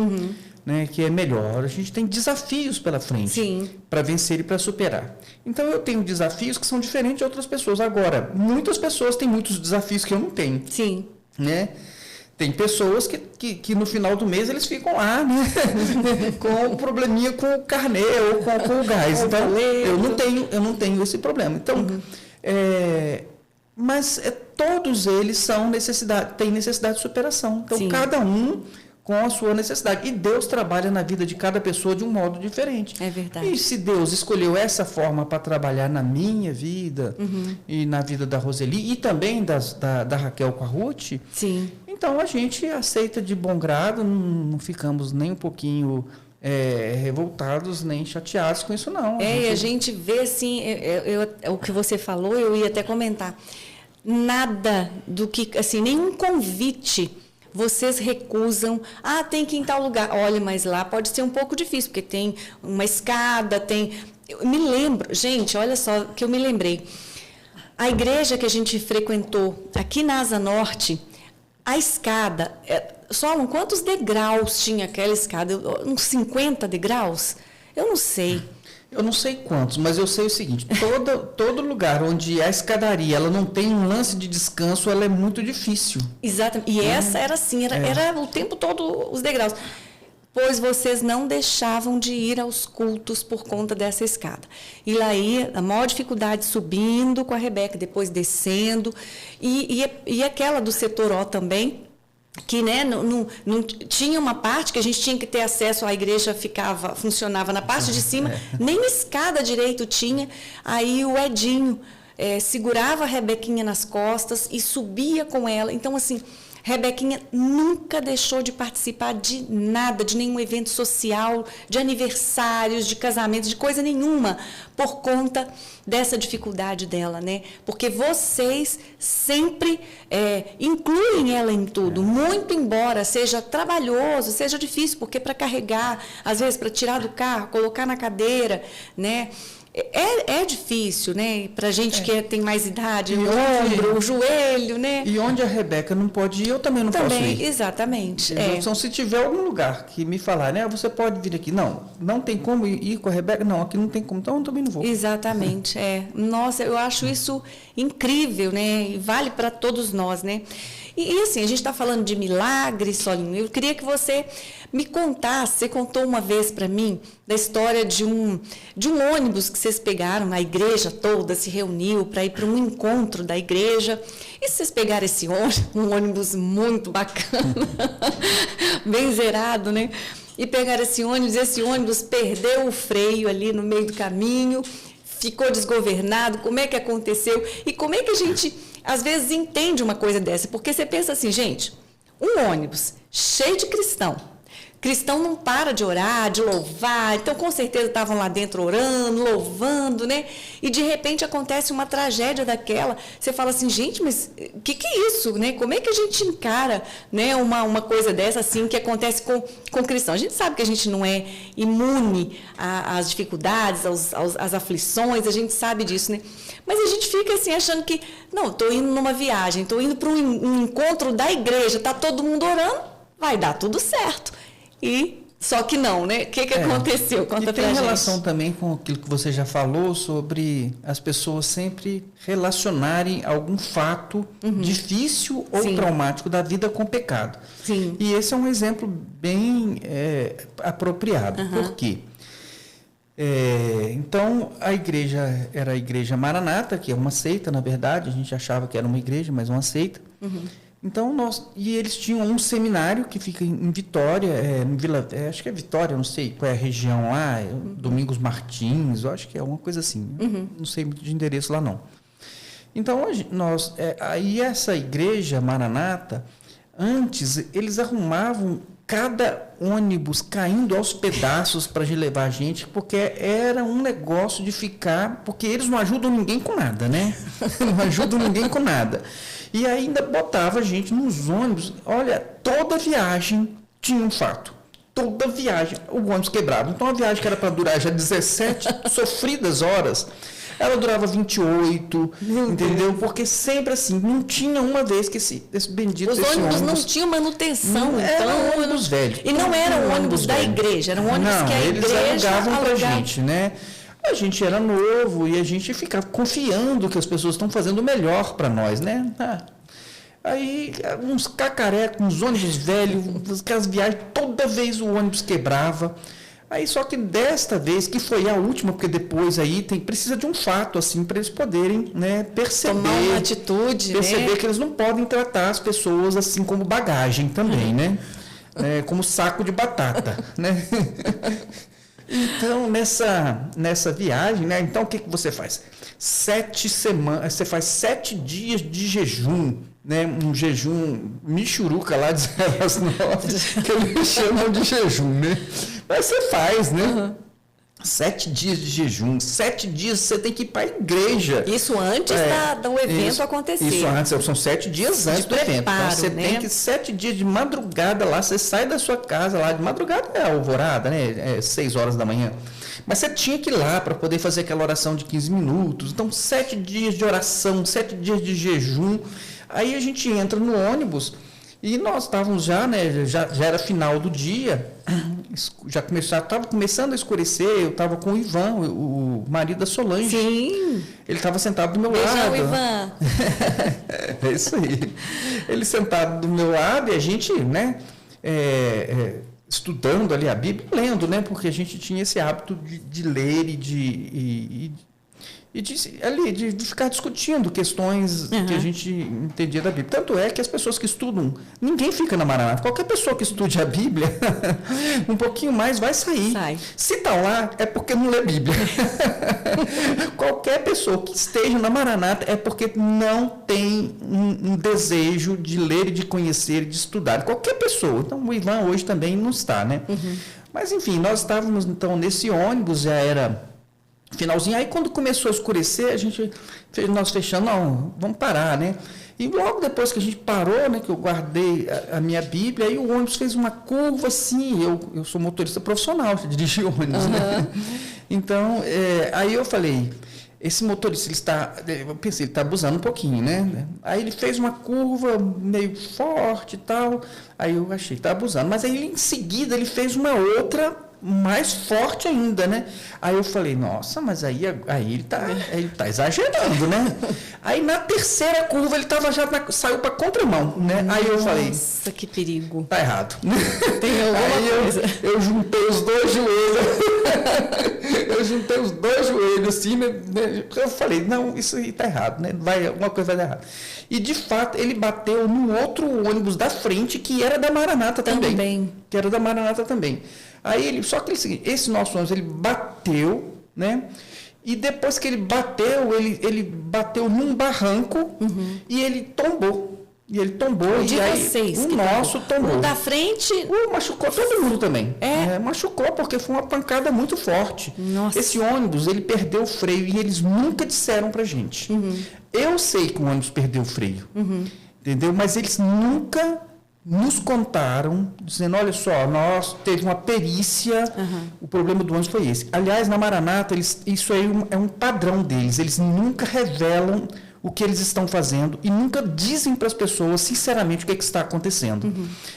Né, que é melhor. A gente tem desafios pela frente para vencer e para superar. Então, eu tenho desafios que são diferentes de outras pessoas. Agora, muitas pessoas têm muitos desafios que eu não tenho. Sim. Né? Tem pessoas que no final do mês eles ficam lá, né? com um probleminha com o carnê ou com o gás. Então, eu não tenho esse problema. Então, mas todos eles têm necessidade de superação. Então, cada um com a sua necessidade. E Deus trabalha na vida de cada pessoa de um modo diferente. É verdade. E se Deus escolheu essa forma para trabalhar na minha vida e na vida da Roseli e também da Raquel com a Ruth, então a gente aceita de bom grado, não ficamos nem um pouquinho revoltados nem chateados com isso, não. A gente vê assim, o que você falou, eu ia até comentar. Nada do que, assim, nenhum convite vocês recusam, tem que ir em tal lugar. Olha, mas lá pode ser um pouco difícil, porque tem uma escada, Eu me lembro, gente, olha só que eu me lembrei. A igreja que a gente frequentou aqui na Asa Norte, a escada, Solon, quantos degraus tinha aquela escada? Uns 50 degraus? Eu não sei. Eu não sei quantos, mas eu sei o seguinte, todo lugar onde a escadaria ela não tem um lance de descanso, ela é muito difícil. Exatamente. E essa era assim, era o tempo todo os degraus. Pois vocês não deixavam de ir aos cultos por conta dessa escada. E lá ia, a maior dificuldade, subindo com a Rebeca, depois descendo. E aquela do setor O também, que não tinha uma parte que a gente tinha que ter acesso, a igreja funcionava na parte de cima, nem escada direito tinha. Aí o Edinho segurava a Rebequinha nas costas e subia com ela. Então, assim, Rebequinha nunca deixou de participar de nada, de nenhum evento social, de aniversários, de casamentos, de coisa nenhuma, por conta dessa dificuldade dela, né? Porque vocês sempre incluem ela em tudo, muito embora seja trabalhoso, seja difícil, porque para carregar, às vezes para tirar do carro, colocar na cadeira, né? É difícil, né? Para gente que tem mais idade, o ombro, o joelho, né? E onde a Rebeca não pode ir, eu também não posso ir. Exatamente. Então, se tiver algum lugar que me falar, né? Você pode vir aqui. Não tem como ir com a Rebeca? Não, aqui não tem como, então eu também não vou. Exatamente, Nossa, eu acho isso incrível, né? E vale para todos nós, né? E assim, a gente está falando de milagre, Solinho. Eu queria que você me contasse, você contou uma vez para mim da história de um ônibus que vocês pegaram, a igreja toda se reuniu para ir para um encontro da igreja. E vocês pegaram esse ônibus, um ônibus muito bacana, bem zerado, né? E pegaram esse ônibus perdeu o freio ali no meio do caminho, ficou desgovernado. Como é que aconteceu? E como é que a gente, às vezes, entende uma coisa dessa? Porque você pensa assim, gente, um ônibus cheio de cristão não para de orar, de louvar, então com certeza estavam lá dentro orando, louvando, né? E de repente acontece uma tragédia daquela, você fala assim, gente, mas o que é isso, né? Como é que a gente encara, né, uma coisa dessa assim que acontece com cristão? A gente sabe que a gente não é imune às dificuldades, às aflições, a gente sabe disso, né? Mas a gente fica assim achando que, não, estou indo numa viagem, estou indo para um encontro da igreja, está todo mundo orando, vai dar tudo certo. Só que não, né? O que aconteceu? Conta pra gente. E tem relação também com aquilo que você já falou sobre as pessoas sempre relacionarem algum fato difícil ou traumático da vida com o pecado. Sim. E esse é um exemplo bem apropriado. Por quê? Então, a igreja era a Igreja Maranata, que é uma seita, na verdade. A gente achava que era uma igreja, mas uma seita. Então, e eles tinham um seminário que fica em Vitória, acho que é Vitória, não sei qual é a região lá, Domingos Martins, eu acho que é uma coisa assim, não sei muito de endereço lá não. Então, aí essa igreja Maranata, antes eles arrumavam cada ônibus caindo aos pedaços para levar a gente, porque era um negócio de ficar, porque eles não ajudam ninguém com nada, né? Não ajudam ninguém com nada. E ainda botava a gente nos ônibus. Olha, toda viagem tinha um fato. Toda viagem, o ônibus quebrava. Então, a viagem que era para durar já 17 sofridas horas, ela durava 28, entendeu? Porque sempre assim, não tinha uma vez que esse bendito... Os ônibus não tinham manutenção. Eram ônibus velhos. E não eram ônibus da igreja, eram ônibus que a igreja eles alugavam para a gente, né? A gente era novo e a gente ficava confiando que as pessoas estão fazendo o melhor para nós, né? Aí, uns cacarecos, uns ônibus velhos, aquelas viagens, toda vez o ônibus quebrava. Aí, só que desta vez, que foi a última, porque depois aí precisa de um fato, assim, para eles poderem, né, perceber. Tomar uma atitude, perceber, né? Que eles não podem tratar as pessoas assim como bagagem também, né? Como saco de batata, né? Então, nessa viagem, né? Então, o que você faz? 7 semanas, você faz 7 dias de jejum, né? Um jejum michuruca lá de 0 às 9, que eles chamam de jejum, né? Mas você faz, né? 7 dias de jejum, 7 dias você tem que ir para a igreja. Isso antes do evento acontecer. Isso antes, são 7 dias antes do evento. Então, você tem que 7 dias de madrugada lá, você sai da sua casa lá, de madrugada é alvorada, né? 6 horas da manhã. Mas você tinha que ir lá para poder fazer aquela oração de 15 minutos. Então, 7 dias de oração, 7 dias de jejum. Aí a gente entra no ônibus e nós estávamos já, né? Já era final do dia. Estava começando a escurecer, eu estava com o Ivan, o marido da Solange. Sim. Ele estava sentado do meu lado. Beijão, Ivan. É isso aí. Ele sentado do meu lado e a gente, né, estudando ali a Bíblia, lendo, né, porque a gente tinha esse hábito de ler e de ficar discutindo questões que a gente entendia da Bíblia. Tanto é que as pessoas que estudam, ninguém fica na Maranata. Qualquer pessoa que estude a Bíblia, um pouquinho mais vai sair. Se está lá, é porque não lê Bíblia. Qualquer pessoa que esteja na Maranata é porque não tem um desejo de ler e de conhecer e de estudar. Qualquer pessoa. Então, o Ivan hoje também não está, né? Mas, enfim, nós estávamos, então, nesse ônibus, já era finalzinho. Aí, quando começou a escurecer, nós fechamos, não, vamos parar, né? E logo depois que a gente parou, né, que eu guardei a minha Bíblia, aí o ônibus fez uma curva assim, eu sou motorista profissional, dirigi ônibus, né? Então, aí eu falei, esse motorista, eu pensei, ele está abusando um pouquinho, né? Aí ele fez uma curva meio forte e tal, aí eu achei, está abusando. Mas aí, em seguida, ele fez uma outra mais forte ainda, né? Aí eu falei, nossa, mas aí ele tá exagerando, né? Aí na terceira curva ele saiu para contramão, né? Aí eu falei, nossa, que perigo. Tá errado. Tem alguma coisa. Eu juntei os dois joelhos. Assim, né? Eu falei, não, isso aí tá errado, né? Alguma coisa vai dar errado. E de fato ele bateu no outro ônibus da frente que era da Maranata também. Que era da Maranata também. Aí só que esse nosso ônibus, ele bateu, né? E depois que ele bateu num barranco e ele tombou. E ele tombou. De aí vocês o nosso tombou. O da frente... Machucou todo mundo também. Machucou porque foi uma pancada muito forte. Nossa. Esse ônibus, ele perdeu o freio e eles nunca disseram pra gente. Eu sei que o ônibus perdeu o freio. Entendeu? Mas eles nunca nos contaram, dizendo, olha só, nós teve uma perícia, o problema do ônibus foi esse. Aliás, na Maranata, isso aí é um padrão deles. Eles nunca revelam o que eles estão fazendo e nunca dizem para as pessoas, sinceramente, o que está acontecendo.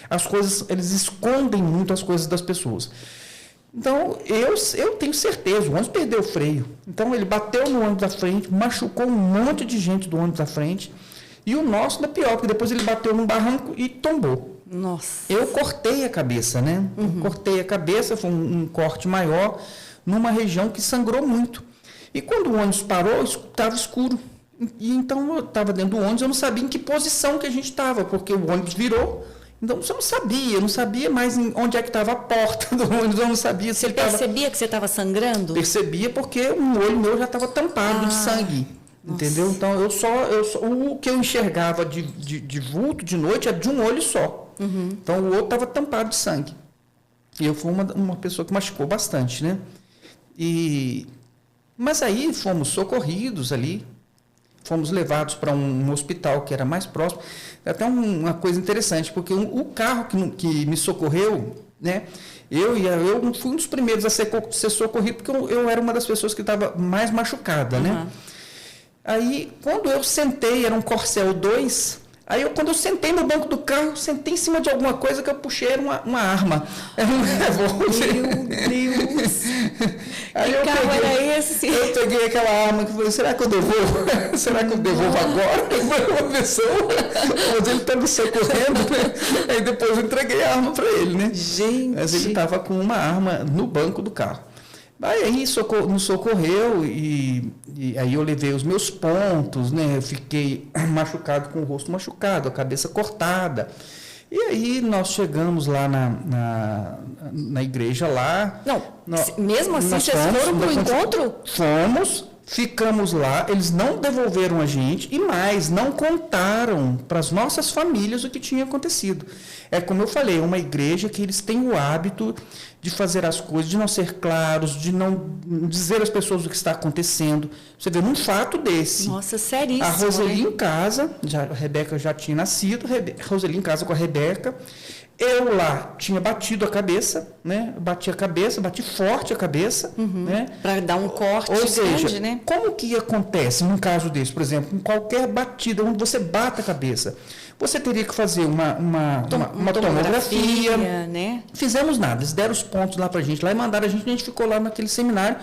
As coisas, eles escondem muito as coisas das pessoas. Então, eu tenho certeza, o ônibus perdeu o freio. Então, ele bateu no ônibus da frente, machucou um monte de gente do ônibus da frente. E o nosso ainda pior, porque depois ele bateu num barranco e tombou. Nossa. Eu cortei a cabeça, né? Cortei a cabeça, foi um corte maior, numa região que sangrou muito. E quando o ônibus parou, estava escuro. E então eu estava dentro do ônibus, eu não sabia em que posição que a gente estava, porque o ônibus virou. Então eu não sabia mais onde é que estava a porta do ônibus, eu não sabia se Você percebia que você estava sangrando? Percebia porque o olho meu já estava tampado de sangue. Nossa. Entendeu? Então, o que eu enxergava de vulto de noite era de um olho só. Então, o outro estava tampado de sangue. E eu fui uma pessoa que machucou bastante, né? Mas aí fomos socorridos ali, fomos levados para um hospital que era mais próximo. Até uma coisa interessante, porque o carro que me socorreu, né? Eu fui um dos primeiros a ser socorrido, porque eu era uma das pessoas que estava mais machucada, né? Aí, quando eu sentei, era um Corcel 2, quando eu sentei no banco do carro, sentei em cima de alguma coisa que eu puxei, era uma arma. Era um revólver. Meu Deus! Aí que carro era esse? Eu peguei aquela arma e falei, será que eu devolvo? Será que eu devolvo agora? Uma pessoa, mas ele está me socorrendo, né? Aí depois eu entreguei a arma para ele, né? Gente! Mas ele estava com uma arma no banco do carro. Aí nos socorreu e aí eu levei os meus pontos, né? Eu fiquei machucado, com o rosto machucado, a cabeça cortada. E aí nós chegamos lá na igreja lá. Mesmo assim, vocês foram para o encontro? Fomos, ficamos lá, eles não devolveram a gente e mais, não contaram para as nossas famílias o que tinha acontecido. É como eu falei, é uma igreja que eles têm o hábito de fazer as coisas, de não ser claros, de não dizer às pessoas o que está acontecendo. Você vê, num fato desse. Nossa, seríssimo. A Roseli em casa, a Rebeca já tinha nascido, a Roseli em casa com a Rebeca. Eu lá tinha batido a cabeça, né? Bati forte a cabeça, né? Para dar um corte grande, né? Como que acontece num caso desse, por exemplo, em qualquer batida, onde você bate a cabeça? Você teria que fazer uma tomografia, né? Fizemos nada, eles deram os pontos lá para a gente, lá e mandaram a gente ficou lá naquele seminário.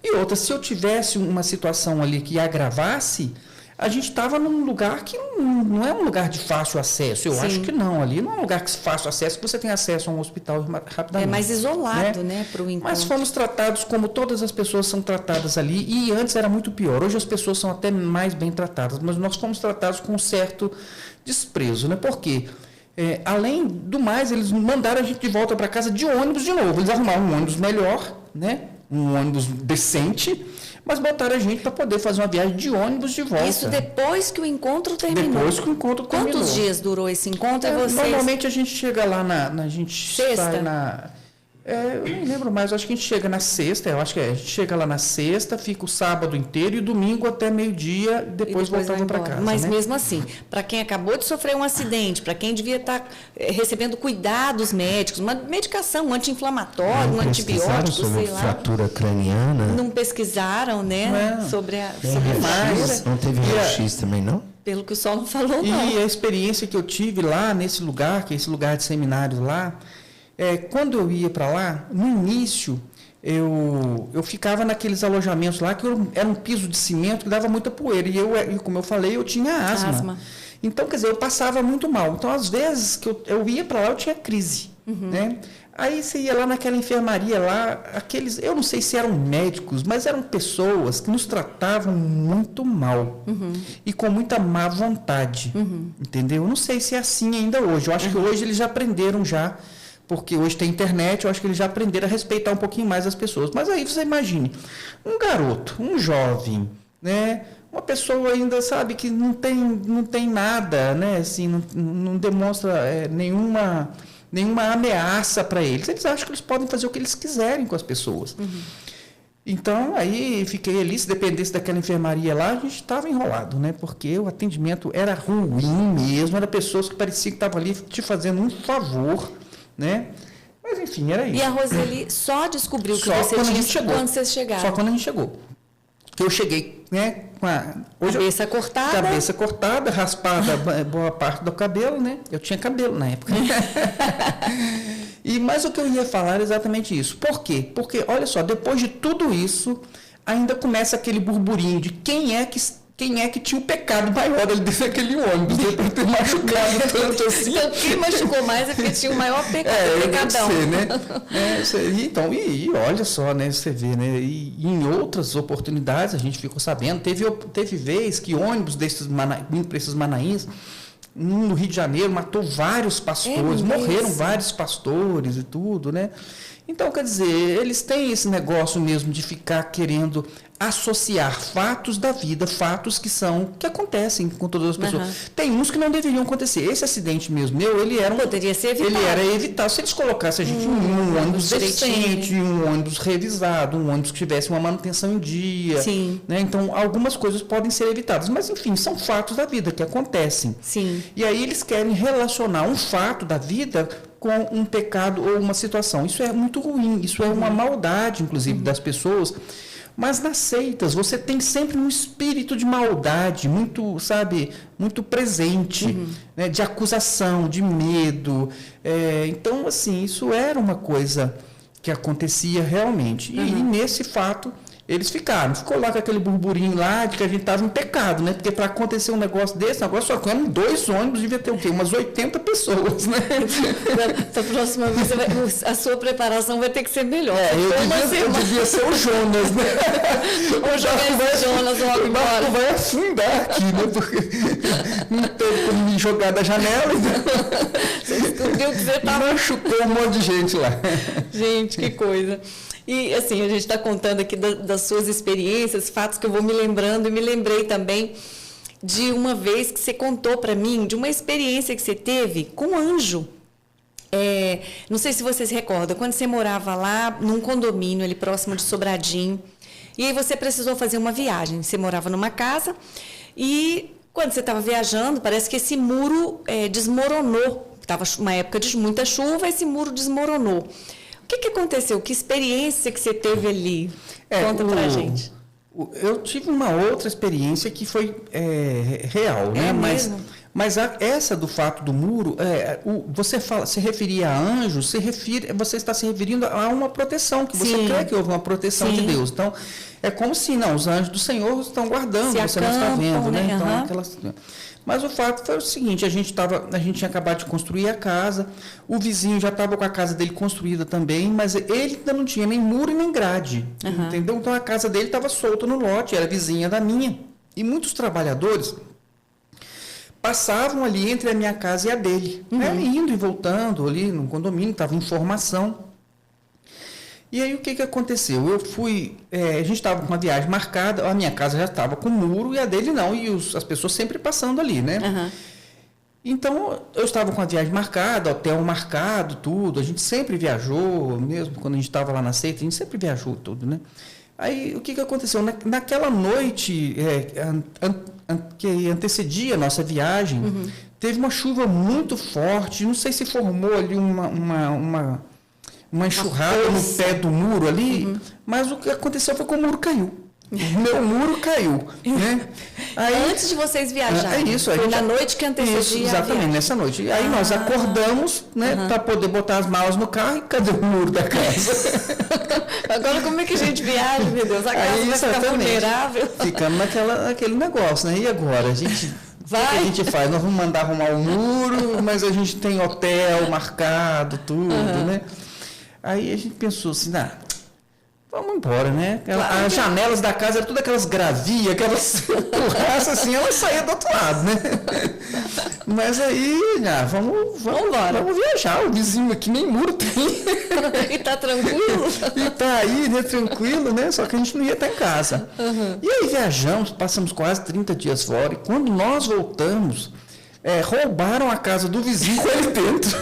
E outra, se eu tivesse uma situação ali que agravasse, a gente estava num lugar que não é um lugar de fácil acesso. Eu acho que não. Ali não é um lugar de fácil acesso, que você tem acesso a um hospital rapidamente. É mais isolado, né? Para o encontro. Mas fomos tratados como todas as pessoas são tratadas ali. E antes era muito pior. Hoje as pessoas são até mais bem tratadas. Mas nós fomos tratados com um certo desprezo, né? Por quê? Além do mais, eles mandaram a gente de volta para casa de ônibus de novo. Eles arrumaram um ônibus melhor, né? Um ônibus decente, mas botaram a gente para poder fazer uma viagem de ônibus de volta. Isso depois que o encontro terminou? Depois que o encontro terminou. Quantos dias durou esse encontro? Normalmente a gente chega lá a gente sexta? Sai eu nem lembro mais, acho que a gente chega na sexta, a gente chega lá na sexta, fica o sábado inteiro e domingo até meio-dia, depois voltamos para casa. Mas né? mesmo assim, para quem acabou de sofrer um acidente, para quem devia estar recebendo cuidados médicos, uma medicação, um anti-inflamatório, um antibiótico, sobre sei lá. Fratura craniana. Não pesquisaram, né? Sobre a fratura. Não teve raio-x também, não? Pelo que o Solon falou, não. E a experiência que eu tive lá nesse lugar, que é esse lugar de seminário lá, quando eu ia para lá, no início, eu ficava naqueles alojamentos lá, que era um piso de cimento que dava muita poeira. E como eu falei, eu tinha asma. Então, quer dizer, eu passava muito mal. Então, às vezes que eu ia para lá, eu tinha crise. Né? Aí você ia lá naquela enfermaria lá, eu não sei se eram médicos, mas eram pessoas que nos tratavam muito mal e com muita má vontade, entendeu? Eu não sei se é assim ainda hoje. Eu acho que hoje eles já aprenderam já, porque hoje tem internet, eu acho que eles já aprenderam a respeitar um pouquinho mais as pessoas. Mas aí você imagine, um garoto, um jovem, né? Uma pessoa ainda, sabe, que não tem nada, né? Assim, não demonstra nenhuma ameaça para eles. Eles acham que eles podem fazer o que eles quiserem com as pessoas. Então, aí fiquei ali, se dependesse daquela enfermaria lá, a gente estava enrolado, né? Porque o atendimento era ruim mesmo, eram pessoas que pareciam que estavam ali te fazendo um favor, né? Mas, enfim, era isso. E a Roseli só descobriu que você tinha quando vocês chegaram? Só quando a gente chegou. Eu cheguei, né, com a cabeça cortada, raspada boa parte do cabelo, né? Eu tinha cabelo na época. Mas o que eu ia falar era exatamente isso. Por quê? Porque, olha só, depois de tudo isso, ainda começa aquele burburinho de quem é que tinha o pecado maior ali dentro daquele ônibus, depois de ter machucado tanto assim. Então, quem machucou mais é porque tinha o maior pecadão. Ser, né? Então, olha só, né? Você vê, né? E em outras oportunidades a gente ficou sabendo, teve vez que ônibus indo para esses Manaíns, no Rio de Janeiro, matou vários pastores, morreram vários pastores e tudo, né? Então, quer dizer, eles têm esse negócio mesmo de ficar querendo associar fatos da vida, fatos que acontecem com todas as pessoas. Tem uns que não deveriam acontecer. Esse acidente mesmo poderia ser evitado. Ele era evitável. Se eles colocassem a gente um ônibus decente, um ônibus revisado, um ônibus que tivesse uma manutenção em dia. Sim. Né? Então, algumas coisas podem ser evitadas. Mas, enfim, são fatos da vida que acontecem. Sim. E aí eles querem relacionar um fato da vida com um pecado ou uma situação. Isso é muito ruim. Isso é uma maldade, inclusive, das pessoas. Mas nas seitas, você tem sempre um espírito de maldade muito, sabe, muito presente, né, de acusação, de medo. Então, assim, isso era uma coisa que acontecia realmente. E nesse fato, eles ficou lá com aquele burburinho lá de que a gente estava em pecado, né? Porque para acontecer um negócio desse, agora só com 2 ônibus, devia ter o quê? Umas 80 pessoas, né? Da próxima vez, a sua preparação vai ter que ser melhor. Eu devia ser o Jonas, né? Ou jogar esse Jonas logo embora. Vai afundar aqui, né? Porque não teve como me jogar da janela. Você descobriu que você estava... Machucou um monte de gente lá. Gente, que coisa. E, assim, a gente está contando aqui das suas experiências, fatos que eu vou me lembrando, e me lembrei também de uma vez que você contou para mim, de uma experiência que você teve com anjo. Não sei se você se recorda, quando você morava lá num condomínio ali próximo de Sobradinho, e aí você precisou fazer uma viagem. Você morava numa casa e quando você estava viajando, parece que esse muro desmoronou. Estava uma época de muita chuva, esse muro desmoronou. O que aconteceu? Que experiência que você teve ali? Conta pra gente. Eu tive uma outra experiência que foi real, né? Mas essa do fato do muro, você se referia a anjos, você está se referindo a uma proteção, que você crê que houve uma proteção de Deus. Então, é como se, os anjos do Senhor estão guardando, você não está vendo, né? Então, mas o fato foi o seguinte, a gente tinha acabado de construir a casa, o vizinho já estava com a casa dele construída também, mas ele ainda não tinha nem muro e nem grade, entendeu? Então a casa dele estava solta no lote, era vizinha da minha. E muitos trabalhadores passavam ali entre a minha casa e a dele, né? Indo e voltando ali no condomínio, estava em formação. E aí o que aconteceu? Eu fui, a gente estava com uma viagem marcada, a minha casa já estava com muro e a dele não, e as pessoas sempre passando ali, né? Então, eu estava com a viagem marcada, hotel marcado, tudo, a gente sempre viajou, mesmo quando a gente estava lá na seita, a gente sempre viajou tudo, né? Aí, o que aconteceu? Naquela noite que antecedia a nossa viagem, teve uma chuva muito forte, não sei se formou ali uma enxurrada no pé do muro ali, mas o que aconteceu foi que o muro caiu. meu muro caiu, né? Aí, Antes de vocês viajarem. É isso. Foi na noite que antecedia isso, a exatamente, viagem. nessa noite. E aí nós acordamos, né, para poder botar as malas no carro e cadê o muro da casa? Agora como é que a gente viaja, meu Deus? A casa vai ficar vulnerável. Ficando naquele negócio, né? E agora? A gente... O que a gente faz? Nós vamos mandar arrumar o muro, mas a gente tem hotel marcado, tudo, né? Aí a gente pensou assim, vamos embora, né? As janelas da casa eram todas aquelas gravias, aquelas porraças assim, ela saía do outro lado, né? Mas aí, vamos embora. Vamos viajar, o vizinho aqui nem muro tem. E tá tranquilo? E tá aí, né, tranquilo, né? Só que a gente não ia estar em casa. E aí viajamos, passamos quase 30 dias fora, e quando nós voltamos, roubaram a casa do vizinho com ele dentro.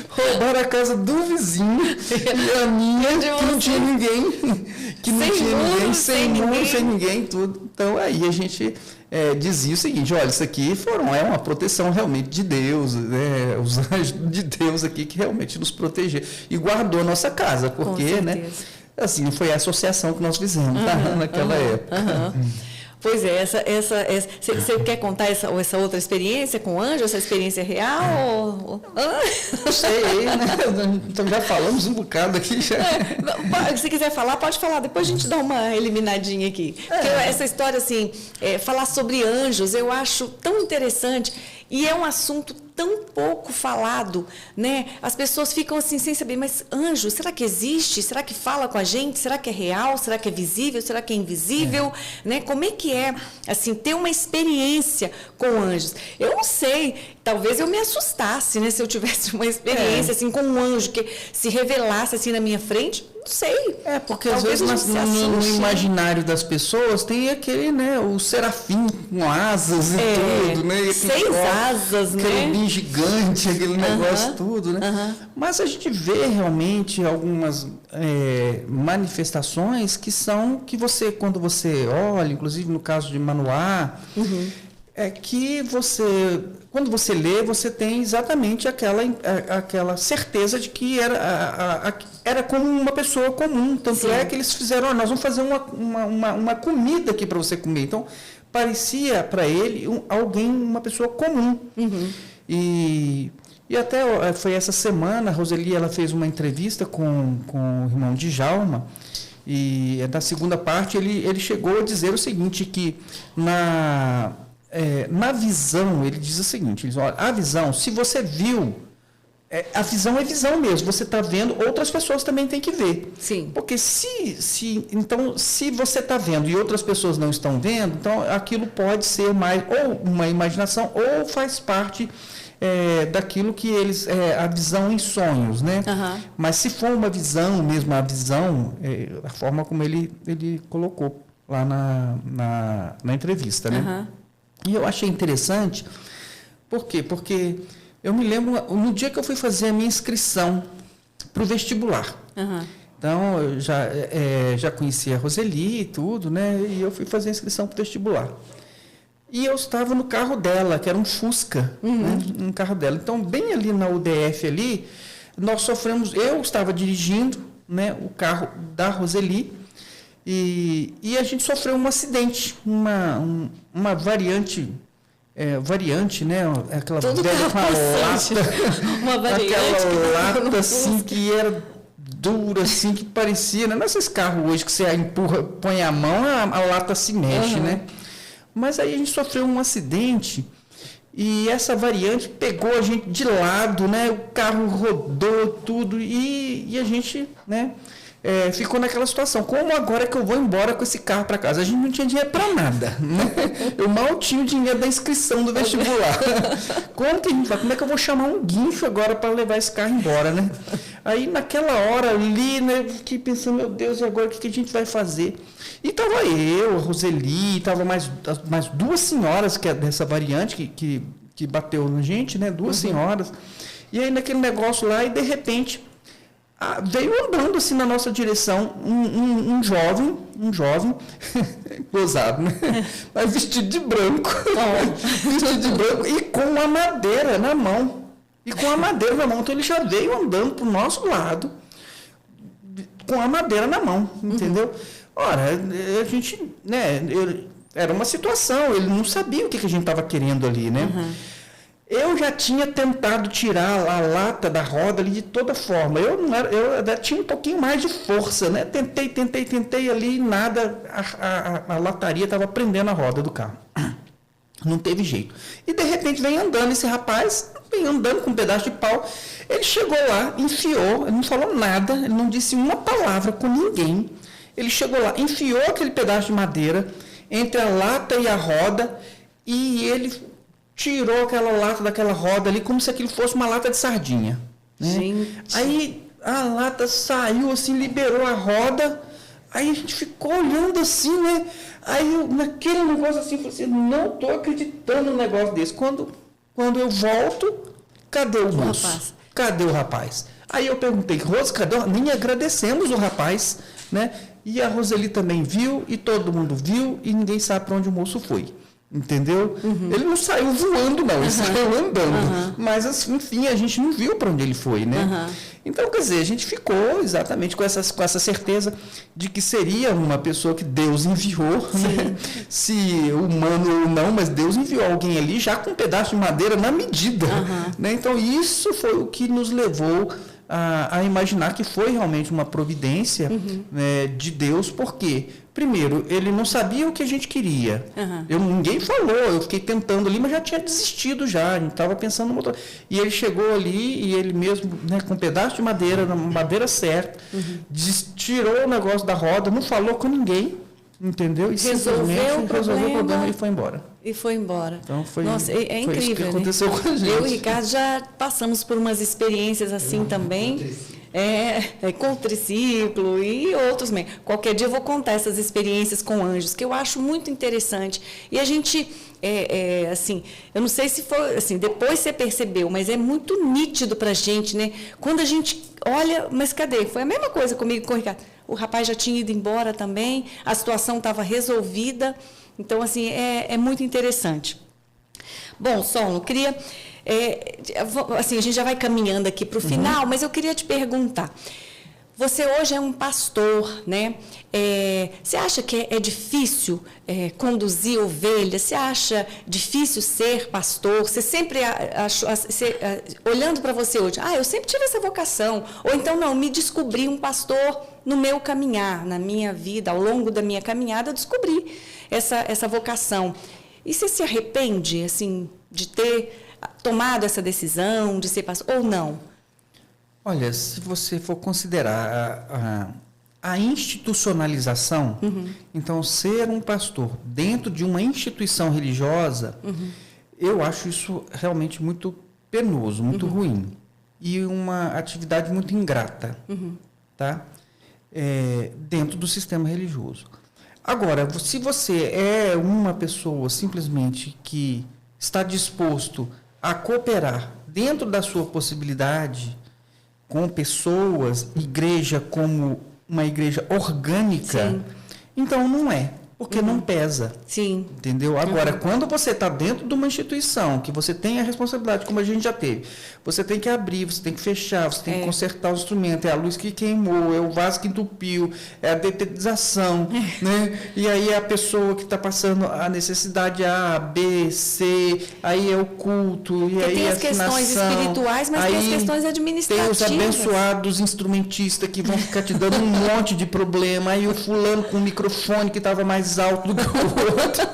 Roubaram a casa do vizinho e a minha, que não tinha ninguém. Sem muro, sem ninguém, tudo. Então aí a gente dizia o seguinte, olha, isso aqui é uma proteção realmente de Deus, né? Os anjos de Deus aqui que realmente nos protegeram e guardou a nossa casa, porque, né? Assim, foi a associação que nós fizemos naquela época. Pois é, você quer contar essa outra experiência com o anjo, essa experiência real? Não sei, né? Então já falamos um bocado aqui. Já. Se quiser falar, pode falar, depois a gente dá uma eliminadinha aqui. Porque essa história, assim, falar sobre anjos, eu acho tão interessante e é um assunto tão pouco falado, né? As pessoas ficam assim sem saber, mas anjo, será que existe? Será que fala com a gente? Será que é real? Será que é visível? Será que é invisível? Né? Como é que é, assim, ter uma experiência com anjos? Eu não sei, talvez eu me assustasse, né? Se eu tivesse uma experiência, assim, com um anjo que se revelasse, assim, na minha frente, não sei. Porque talvez às vezes no imaginário das pessoas tem aquele, né, o serafim com asas e tudo, né? E 6 asas, né? Aquele gigante, aquele negócio tudo, né? Mas a gente vê realmente algumas manifestações que você, quando você olha, inclusive no caso de Manoá, é que quando você lê, você tem exatamente aquela certeza de que era como uma pessoa comum. Tanto é que eles fizeram, nós vamos fazer uma comida aqui para você comer. Então, parecia para ele uma pessoa comum. E até foi essa semana, a Roseli ela fez uma entrevista com o irmão Djalma, e na segunda parte ele chegou a dizer o seguinte, que na visão, ele diz o seguinte, ele diz, olha, a visão, se você viu, a visão é visão mesmo, você está vendo, outras pessoas também têm que ver. Sim. Porque se você está vendo e outras pessoas não estão vendo, então aquilo pode ser mais ou uma imaginação ou faz parte daquilo que a visão em sonhos, né? Mas se for uma visão mesmo, a visão, a forma como ele colocou lá na entrevista, né? E eu achei interessante, por quê? Porque eu me lembro, no dia que eu fui fazer a minha inscrição para o vestibular. Então, eu já conhecia a Roseli e tudo, né? E eu fui fazer a inscrição para o vestibular. E eu estava no carro dela, que era um Fusca, né? Um carro dela. Então, bem ali na UDF ali, eu estava dirigindo, né, o carro da Roseli, e a gente sofreu um acidente, uma variante, né? Aquela todo velha com a lata, uma variante, aquela lata assim que era dura, assim, que parecia, né? Não é esses carros hoje que você empurra, põe a mão, a lata se mexe, né? Mas aí a gente sofreu um acidente e essa variante pegou a gente de lado, né? O carro rodou tudo e a gente, né? Ficou naquela situação. Como agora que eu vou embora com esse carro para casa? A gente não tinha dinheiro para nada, né? Eu mal tinha o dinheiro da inscrição do vestibular. Como que a gente vai? Como é que eu vou chamar um guincho agora para levar esse carro embora, né? Aí naquela hora ali, né, eu fiquei pensando, meu Deus, e agora o que a gente vai fazer? E estava eu, a Roseli, estava mais 2 senhoras que é dessa variante que bateu na gente, né? 2 senhoras. E aí naquele negócio lá, e de repente veio andando assim na nossa direção um jovem, gozado, né? Mas vestido de branco. Vestido de branco e com uma madeira na mão. Então ele já veio andando para o nosso lado com a madeira na mão, entendeu? Ora, a gente, né, era uma situação, ele não sabia o que a gente estava querendo ali, né? Eu já tinha tentado tirar a lata da roda ali de toda forma. Eu tinha um pouquinho mais de força, né? Tentei ali, nada, a lataria estava prendendo a roda do carro. Não teve jeito. E de repente vem andando esse rapaz, vem andando com um pedaço de pau. Ele chegou lá, enfiou, ele não falou nada, ele não disse uma palavra com ninguém. Ele chegou lá, enfiou aquele pedaço de madeira entre a lata e a roda e ele tirou aquela lata daquela roda ali como se aquilo fosse uma lata de sardinha. Né? Gente. Aí a lata saiu assim, liberou a roda, aí a gente ficou olhando assim, né? Aí eu, naquele negócio assim, falei assim, não estou acreditando num negócio desse. Quando eu volto, cadê o moço? Rapaz. Cadê o rapaz? Aí eu perguntei, Rose, cadê? Nem agradecemos o rapaz, né? E a Roseli também viu, e todo mundo viu, e ninguém sabe para onde o moço foi. Entendeu? Ele não saiu voando, não, ele saiu andando. Mas, assim, enfim, a gente não viu para onde ele foi, né? Então, quer dizer, a gente ficou exatamente com essa certeza de que seria uma pessoa que Deus enviou, né? Se humano ou não, mas Deus enviou alguém ali já com um pedaço de madeira na medida. Né? Então, isso foi o que nos levou a imaginar que foi realmente uma providência né, de Deus, porque, primeiro, ele não sabia o que a gente queria. Ninguém falou, eu fiquei tentando ali, mas já tinha desistido já, a gente estava pensando no motor. E ele chegou ali e ele mesmo, né, com um pedaço de madeira, na madeira certa, tirou o negócio da roda, não falou com ninguém, entendeu? E resolveu o problema e foi embora. E foi embora. Então foi, nossa, é incrível, isso que né? aconteceu com a gente. Eu e o Ricardo já passamos por umas experiências assim também. Com triciclo e outros também. Qualquer dia eu vou contar essas experiências com anjos, que eu acho muito interessante. E a gente, assim, eu não sei se foi, assim, depois você percebeu, mas é muito nítido para a gente, né? Quando a gente olha, mas cadê? Foi a mesma coisa comigo e com o Ricardo. O rapaz já tinha ido embora também, a situação estava resolvida. Então, assim, é muito interessante. Bom, Solon, queria... assim, a gente já vai caminhando aqui para o final, mas eu queria te perguntar. Você hoje é um pastor, né? Você acha que é difícil conduzir ovelhas? Você acha difícil ser pastor? Você sempre achou, olhando para você hoje, eu sempre tive essa vocação. Ou então, não, me descobri um pastor no meu caminhar, na minha vida, ao longo da minha caminhada, eu descobri essa vocação. E você se arrepende, assim, de ter tomado essa decisão, de ser pastor, ou não? Olha, se você for considerar a institucionalização, então ser um pastor dentro de uma instituição religiosa, eu acho isso realmente muito penoso, muito ruim. E uma atividade muito ingrata, tá? Dentro do sistema religioso. Agora, se você é uma pessoa simplesmente que está disposto a cooperar dentro da sua possibilidade com pessoas, igreja como uma igreja orgânica, então não é, porque não pesa. Sim. Entendeu? Agora, quando você está dentro de uma instituição, que você tem a responsabilidade, como a gente já teve, você tem que abrir, você tem que fechar, você tem que consertar o instrumento, é a luz que queimou, é o vaso que entupiu, é a detetização, né? E aí é a pessoa que está passando a necessidade A, B, C, aí é o culto, e porque aí tem a as questões espirituais, mas tem as questões administrativas. Tem os abençoados instrumentistas que vão ficar te dando um monte de problema, aí o fulano com o microfone que estava mais alto do que o outro,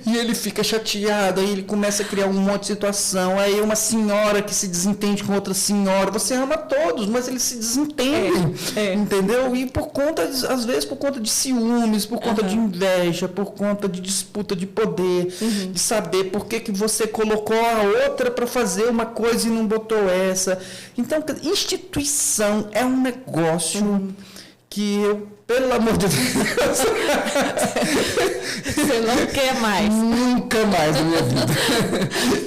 e ele fica chateado, aí ele começa a criar um monte de situação, aí uma senhora que se desentende com outra senhora, você ama todos, mas eles se desentendem, entendeu? E por conta, às vezes, por conta de ciúmes, por conta de inveja, por conta de disputa de poder, de saber por que você colocou a outra para fazer uma coisa e não botou essa. Então, instituição é um negócio que eu, pelo amor de Deus, você não quer mais. Nunca mais na minha vida.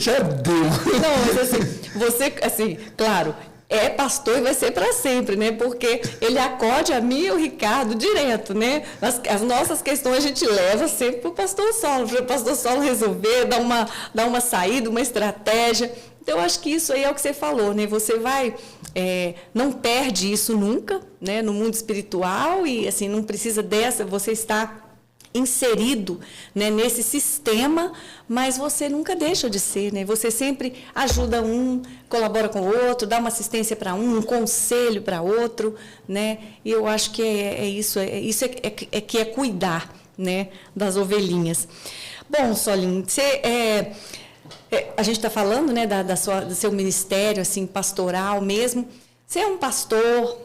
Já deu. Não, mas assim, você, assim, claro, é pastor e vai ser para sempre, né? Porque ele acode a mim e o Ricardo direto, né? As nossas questões a gente leva sempre para o pastor Solon resolver, dar uma saída, uma estratégia. Então, eu acho que isso aí é o que você falou, né? Você não perde isso nunca, né? No mundo espiritual e, assim, não precisa você está inserido, né, nesse sistema, mas você nunca deixa de ser, né? Você sempre ajuda um, colabora com o outro, dá uma assistência para um conselho para outro, né? E eu acho que isso que é cuidar, né, das ovelhinhas. Bom, Solinho, a gente está falando, né, do seu ministério, assim, pastoral mesmo. Você é um pastor,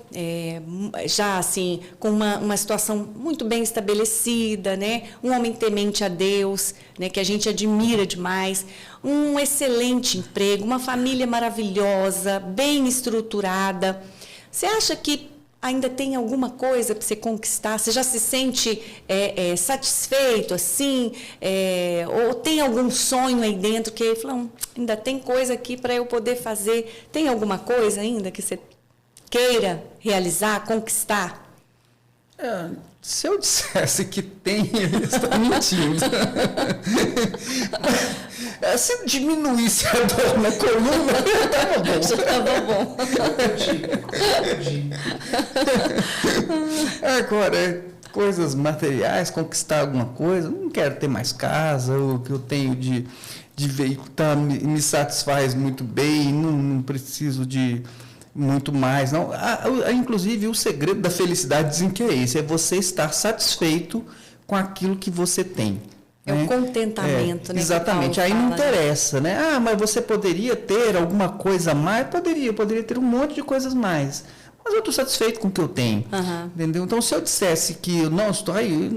já assim, com uma situação muito bem estabelecida, né? Um homem temente a Deus, né? Que a gente admira demais, um excelente emprego, uma família maravilhosa, bem estruturada. Você acha que ainda tem alguma coisa para você conquistar? Você já se sente satisfeito, assim? Ou tem algum sonho aí dentro que fala, ainda tem coisa aqui para eu poder fazer? Tem alguma coisa ainda que você queira realizar, conquistar? Se eu dissesse que tem, eu estou mentindo. Se diminuísse a dor na coluna, estava bom. Já estava bom. Agora, coisas materiais, conquistar alguma coisa, não quero ter mais casa, o que eu tenho de veículo me satisfaz muito bem, não preciso de muito mais, não. Inclusive, o segredo da felicidade dizem que é esse, é você estar satisfeito com aquilo que você tem. É o contentamento, né? Exatamente, aí não interessa, né? Mas você poderia ter alguma coisa a mais? Eu poderia ter um monte de coisas mais. Mas eu estou satisfeito com o que eu tenho, entendeu? Então, se eu dissesse que eu não estou aí,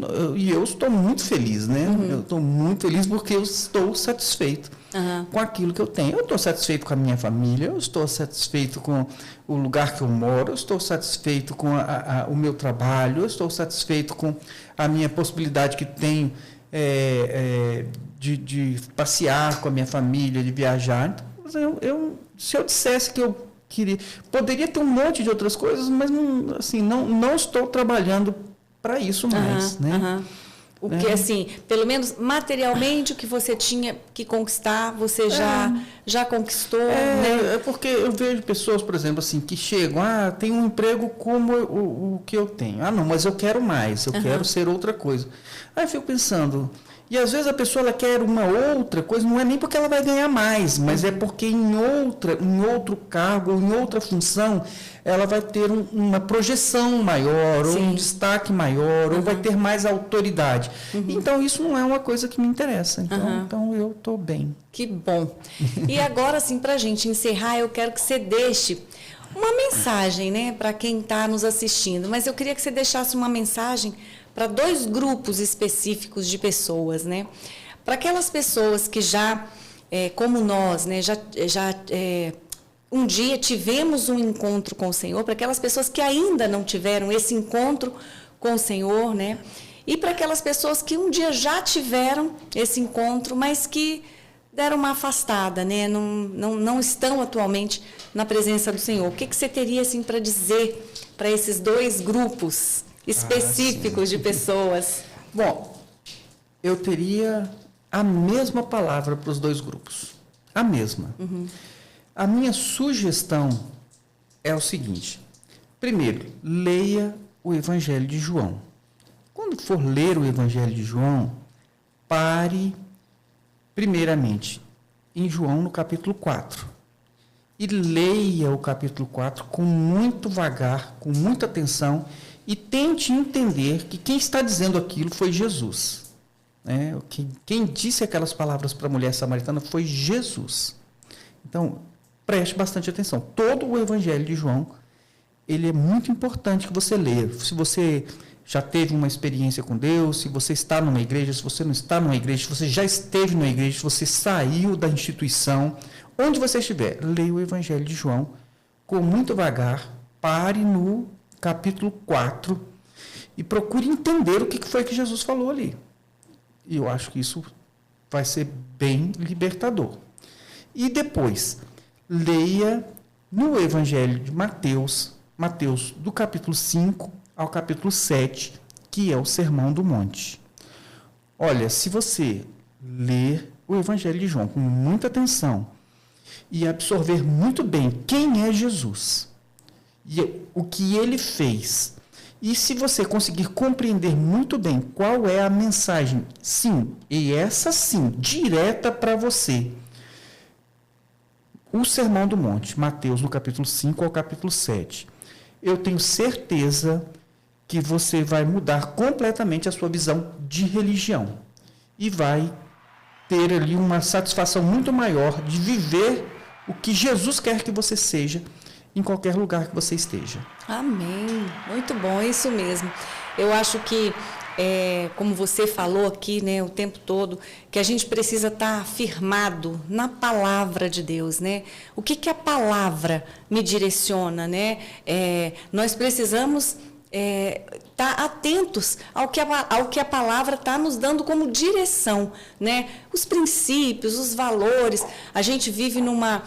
eu estou muito feliz, né? Eu estou muito feliz porque eu estou satisfeito com aquilo que eu tenho. Eu estou satisfeito com a minha família, eu estou satisfeito com o lugar que eu moro, eu estou satisfeito com o meu trabalho, eu estou satisfeito com a minha possibilidade que tenho de passear com a minha família, de viajar. Então, se eu dissesse que eu poderia ter um monte de outras coisas, mas não estou trabalhando para isso mais, né? O que, assim, pelo menos materialmente, o que você tinha que conquistar, você já conquistou, né? É porque eu vejo pessoas, por exemplo, assim, que chegam, tem um emprego como o que eu tenho. Não, mas eu quero mais, eu quero ser outra coisa. Aí eu fico pensando, e às vezes a pessoa ela quer uma outra coisa, não é nem porque ela vai ganhar mais, mas é porque em outro cargo, em outra função, ela vai ter uma projeção maior, ou um destaque maior, ou vai ter mais autoridade. Então, isso não é uma coisa que me interessa. Então eu estou bem. Que bom. E agora, assim, para a gente encerrar, eu quero que você deixe uma mensagem, né, para quem está nos assistindo. Mas eu queria que você deixasse uma mensagem para 2 grupos específicos de pessoas, né? Para aquelas pessoas que já, como nós, né, um dia tivemos um encontro com o Senhor, para aquelas pessoas que ainda não tiveram esse encontro com o Senhor, né? E para aquelas pessoas que um dia já tiveram esse encontro, mas que deram uma afastada, né? Não estão atualmente na presença do Senhor. O que você teria, assim, para dizer para esses 2 grupos específicos de pessoas? Bom, eu teria a mesma palavra para os 2 grupos. A mesma. A minha sugestão é o seguinte. Primeiro, leia o Evangelho de João. Quando for ler o Evangelho de João, pare, primeiramente, em João, no capítulo 4. E leia o capítulo 4 com muito vagar, com muita atenção, e tente entender que quem está dizendo aquilo foi Jesus. Né? Quem disse aquelas palavras para a mulher samaritana foi Jesus. Então, preste bastante atenção. Todo o Evangelho de João, ele é muito importante que você leia. Se você já teve uma experiência com Deus, se você está numa igreja, se você não está numa igreja, se você já esteve numa igreja, se você saiu da instituição, onde você estiver, leia o Evangelho de João com muito vagar, pare no capítulo 4 e procure entender o que foi que Jesus falou ali. E eu acho que isso vai ser bem libertador. E depois, leia no Evangelho de Mateus, do capítulo 5 ao capítulo 7, que é o Sermão do Monte. Olha, se você ler o Evangelho de João com muita atenção e absorver muito bem quem é Jesus e o que ele fez. E se você conseguir compreender muito bem qual é a mensagem, sim, e essa sim, direta para você, o Sermão do Monte, Mateus, no capítulo 5 ao capítulo 7, eu tenho certeza que você vai mudar completamente a sua visão de religião e vai ter ali uma satisfação muito maior de viver o que Jesus quer que você seja em qualquer lugar que você esteja. Amém. Muito bom, é isso mesmo. Eu acho que, como você falou aqui, né, o tempo todo, que a gente precisa estar firmado na palavra de Deus, né? O que a palavra me direciona, né? Nós precisamos estar atentos ao que a palavra está nos dando como direção, né? Os princípios, os valores. A gente vive numa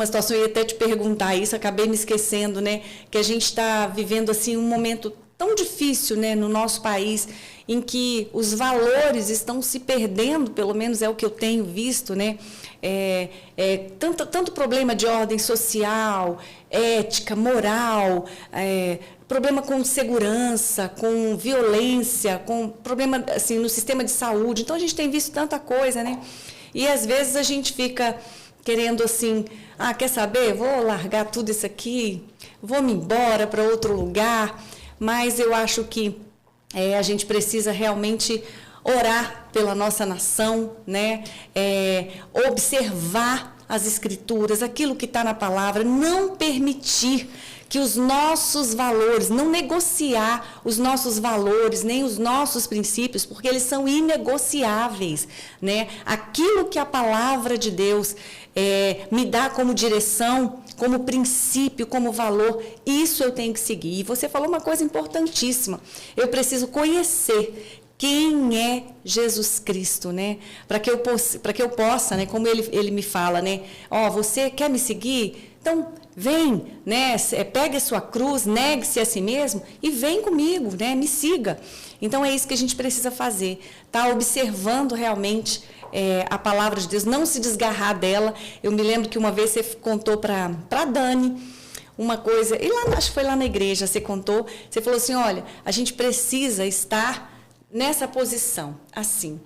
situação, eu ia até te perguntar isso, acabei me esquecendo, né? Que a gente está vivendo assim um momento tão difícil, né, no nosso país, em que os valores estão se perdendo, pelo menos é o que eu tenho visto, né? Tanto problema de ordem social, ética, moral, problema com segurança, com violência, com problema assim, no sistema de saúde. Então, a gente tem visto tanta coisa, né? E, às vezes, a gente fica querendo assim, quer saber? Vou largar tudo isso aqui, vou me embora para outro lugar. Mas eu acho que a gente precisa realmente orar pela nossa nação, né? Observar as Escrituras, aquilo que está na palavra, não permitir que os nossos valores, não negociar os nossos valores, nem os nossos princípios, porque eles são inegociáveis, né? Aquilo que a palavra de Deus me dá como direção, como princípio, como valor, isso eu tenho que seguir. E você falou uma coisa importantíssima, eu preciso conhecer quem é Jesus Cristo, né? Para que eu possa, né? Como ele me fala, né? Você quer me seguir? Então, vem, né? Pegue a sua cruz, negue-se a si mesmo e vem comigo, né? Me siga. Então, é isso que a gente precisa fazer. Tá observando realmente a palavra de Deus, não se desgarrar dela. Eu me lembro que uma vez você contou para Dani uma coisa, e lá, acho que foi lá na igreja, você contou, você falou assim, olha, a gente precisa estar nessa posição, assim.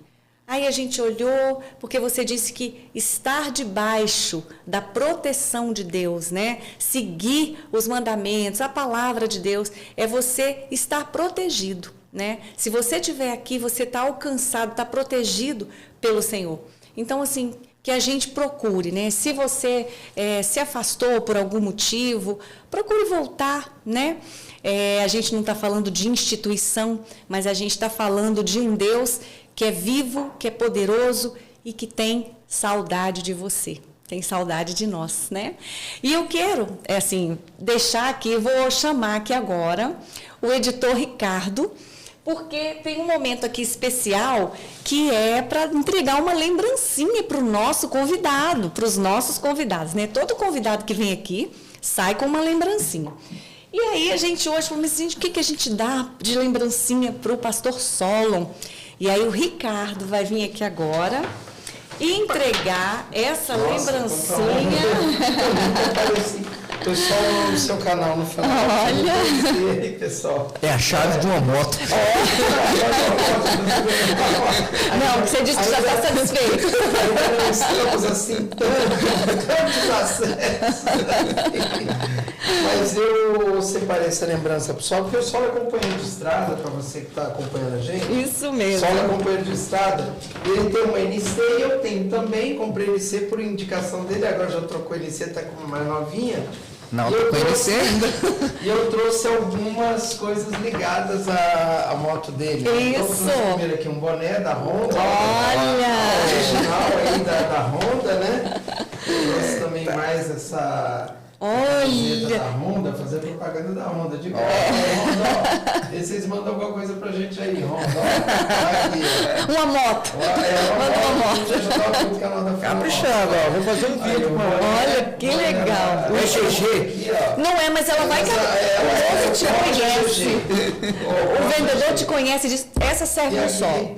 Aí a gente olhou, porque você disse que estar debaixo da proteção de Deus, né? Seguir os mandamentos, a palavra de Deus, é você estar protegido, né? Se você estiver aqui, você está alcançado, está protegido pelo Senhor. Então, assim, que a gente procure, né? Se você se afastou por algum motivo, procure voltar, né? A gente não está falando de instituição, mas a gente está falando de um Deus que é vivo, que é poderoso e que tem saudade de você. Tem saudade de nós, né? E eu quero, assim, deixar aqui, eu vou chamar aqui agora o editor Ricardo, porque tem um momento aqui especial que é para entregar uma lembrancinha para o nosso convidado, para os nossos convidados, né? Todo convidado que vem aqui sai com uma lembrancinha. E aí a gente hoje falou assim, o que a gente dá de lembrancinha para o pastor Solon? E aí o Ricardo vai vir aqui agora e entregar essa lembrancinha. Pessoal, no seu canal no final. Olha. E aí, pessoal? É a chave de uma moto. Não, você disse que já está satisfeito. Estamos assim, tantos acessos. Mas eu separei essa lembrança pessoal, porque o Solo é companheiro de estrada, para você que está acompanhando a gente. Isso mesmo. Solo é companheiro de estrada. Ele tem uma NC e eu tenho também. Comprei NC por indicação dele, agora já trocou NC, está com uma mais novinha. Não, tô conhecendo ainda. E eu trouxe algumas coisas ligadas à moto dele. Isso. Eu trouxe primeiro aqui um boné da Honda. Olha! Original aí da Honda, né? Eu trouxe também mais essa Olha! Da Honda, fazer propaganda da Honda. Diga, Honda, ó, vocês mandam alguma coisa pra gente aí, Honda. Ó, aqui, Uma moto. Manda uma moto. Caprichado, ó. Vou fazer um vídeo com ela. Olha, que legal. É GG. Não é, mas ela vai... O moço te conhece. O vendedor te conhece e diz, essa serve no sol.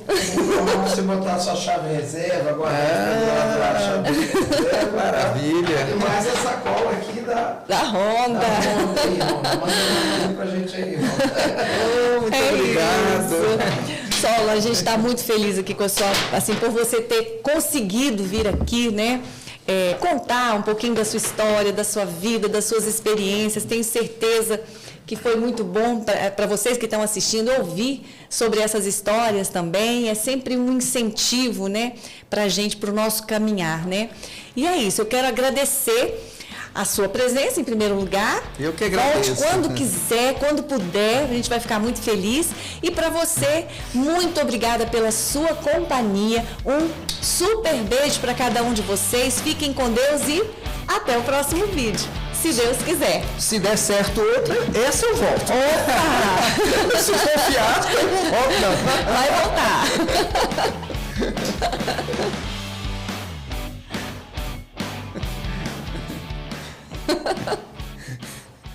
Você botar a sua chave reserva, agora a chave reserva. Maravilha. E mais a sacola aqui Da Honda. Honda aí, Honda. Manda pra gente aí, Honda. Muito É obrigado. isso. Sola, a gente está muito feliz aqui com a sua, assim, por você ter conseguido vir aqui, né? Contar um pouquinho da sua história, da sua vida, das suas experiências. Tenho certeza que foi muito bom para vocês que estão assistindo ouvir sobre essas histórias também. É sempre um incentivo, né, para a gente, para o nosso caminhar, né? E é isso, eu quero agradecer a sua presença, em primeiro lugar. Eu que agradeço. Volte quando quiser, quando puder, a gente vai ficar muito feliz. E para você, muito obrigada pela sua companhia. Um super beijo para cada um de vocês. Fiquem com Deus e até o próximo vídeo, se Deus quiser. Se der certo outra, essa eu volto. Opa! Se confiar, eu volto. Vai voltar.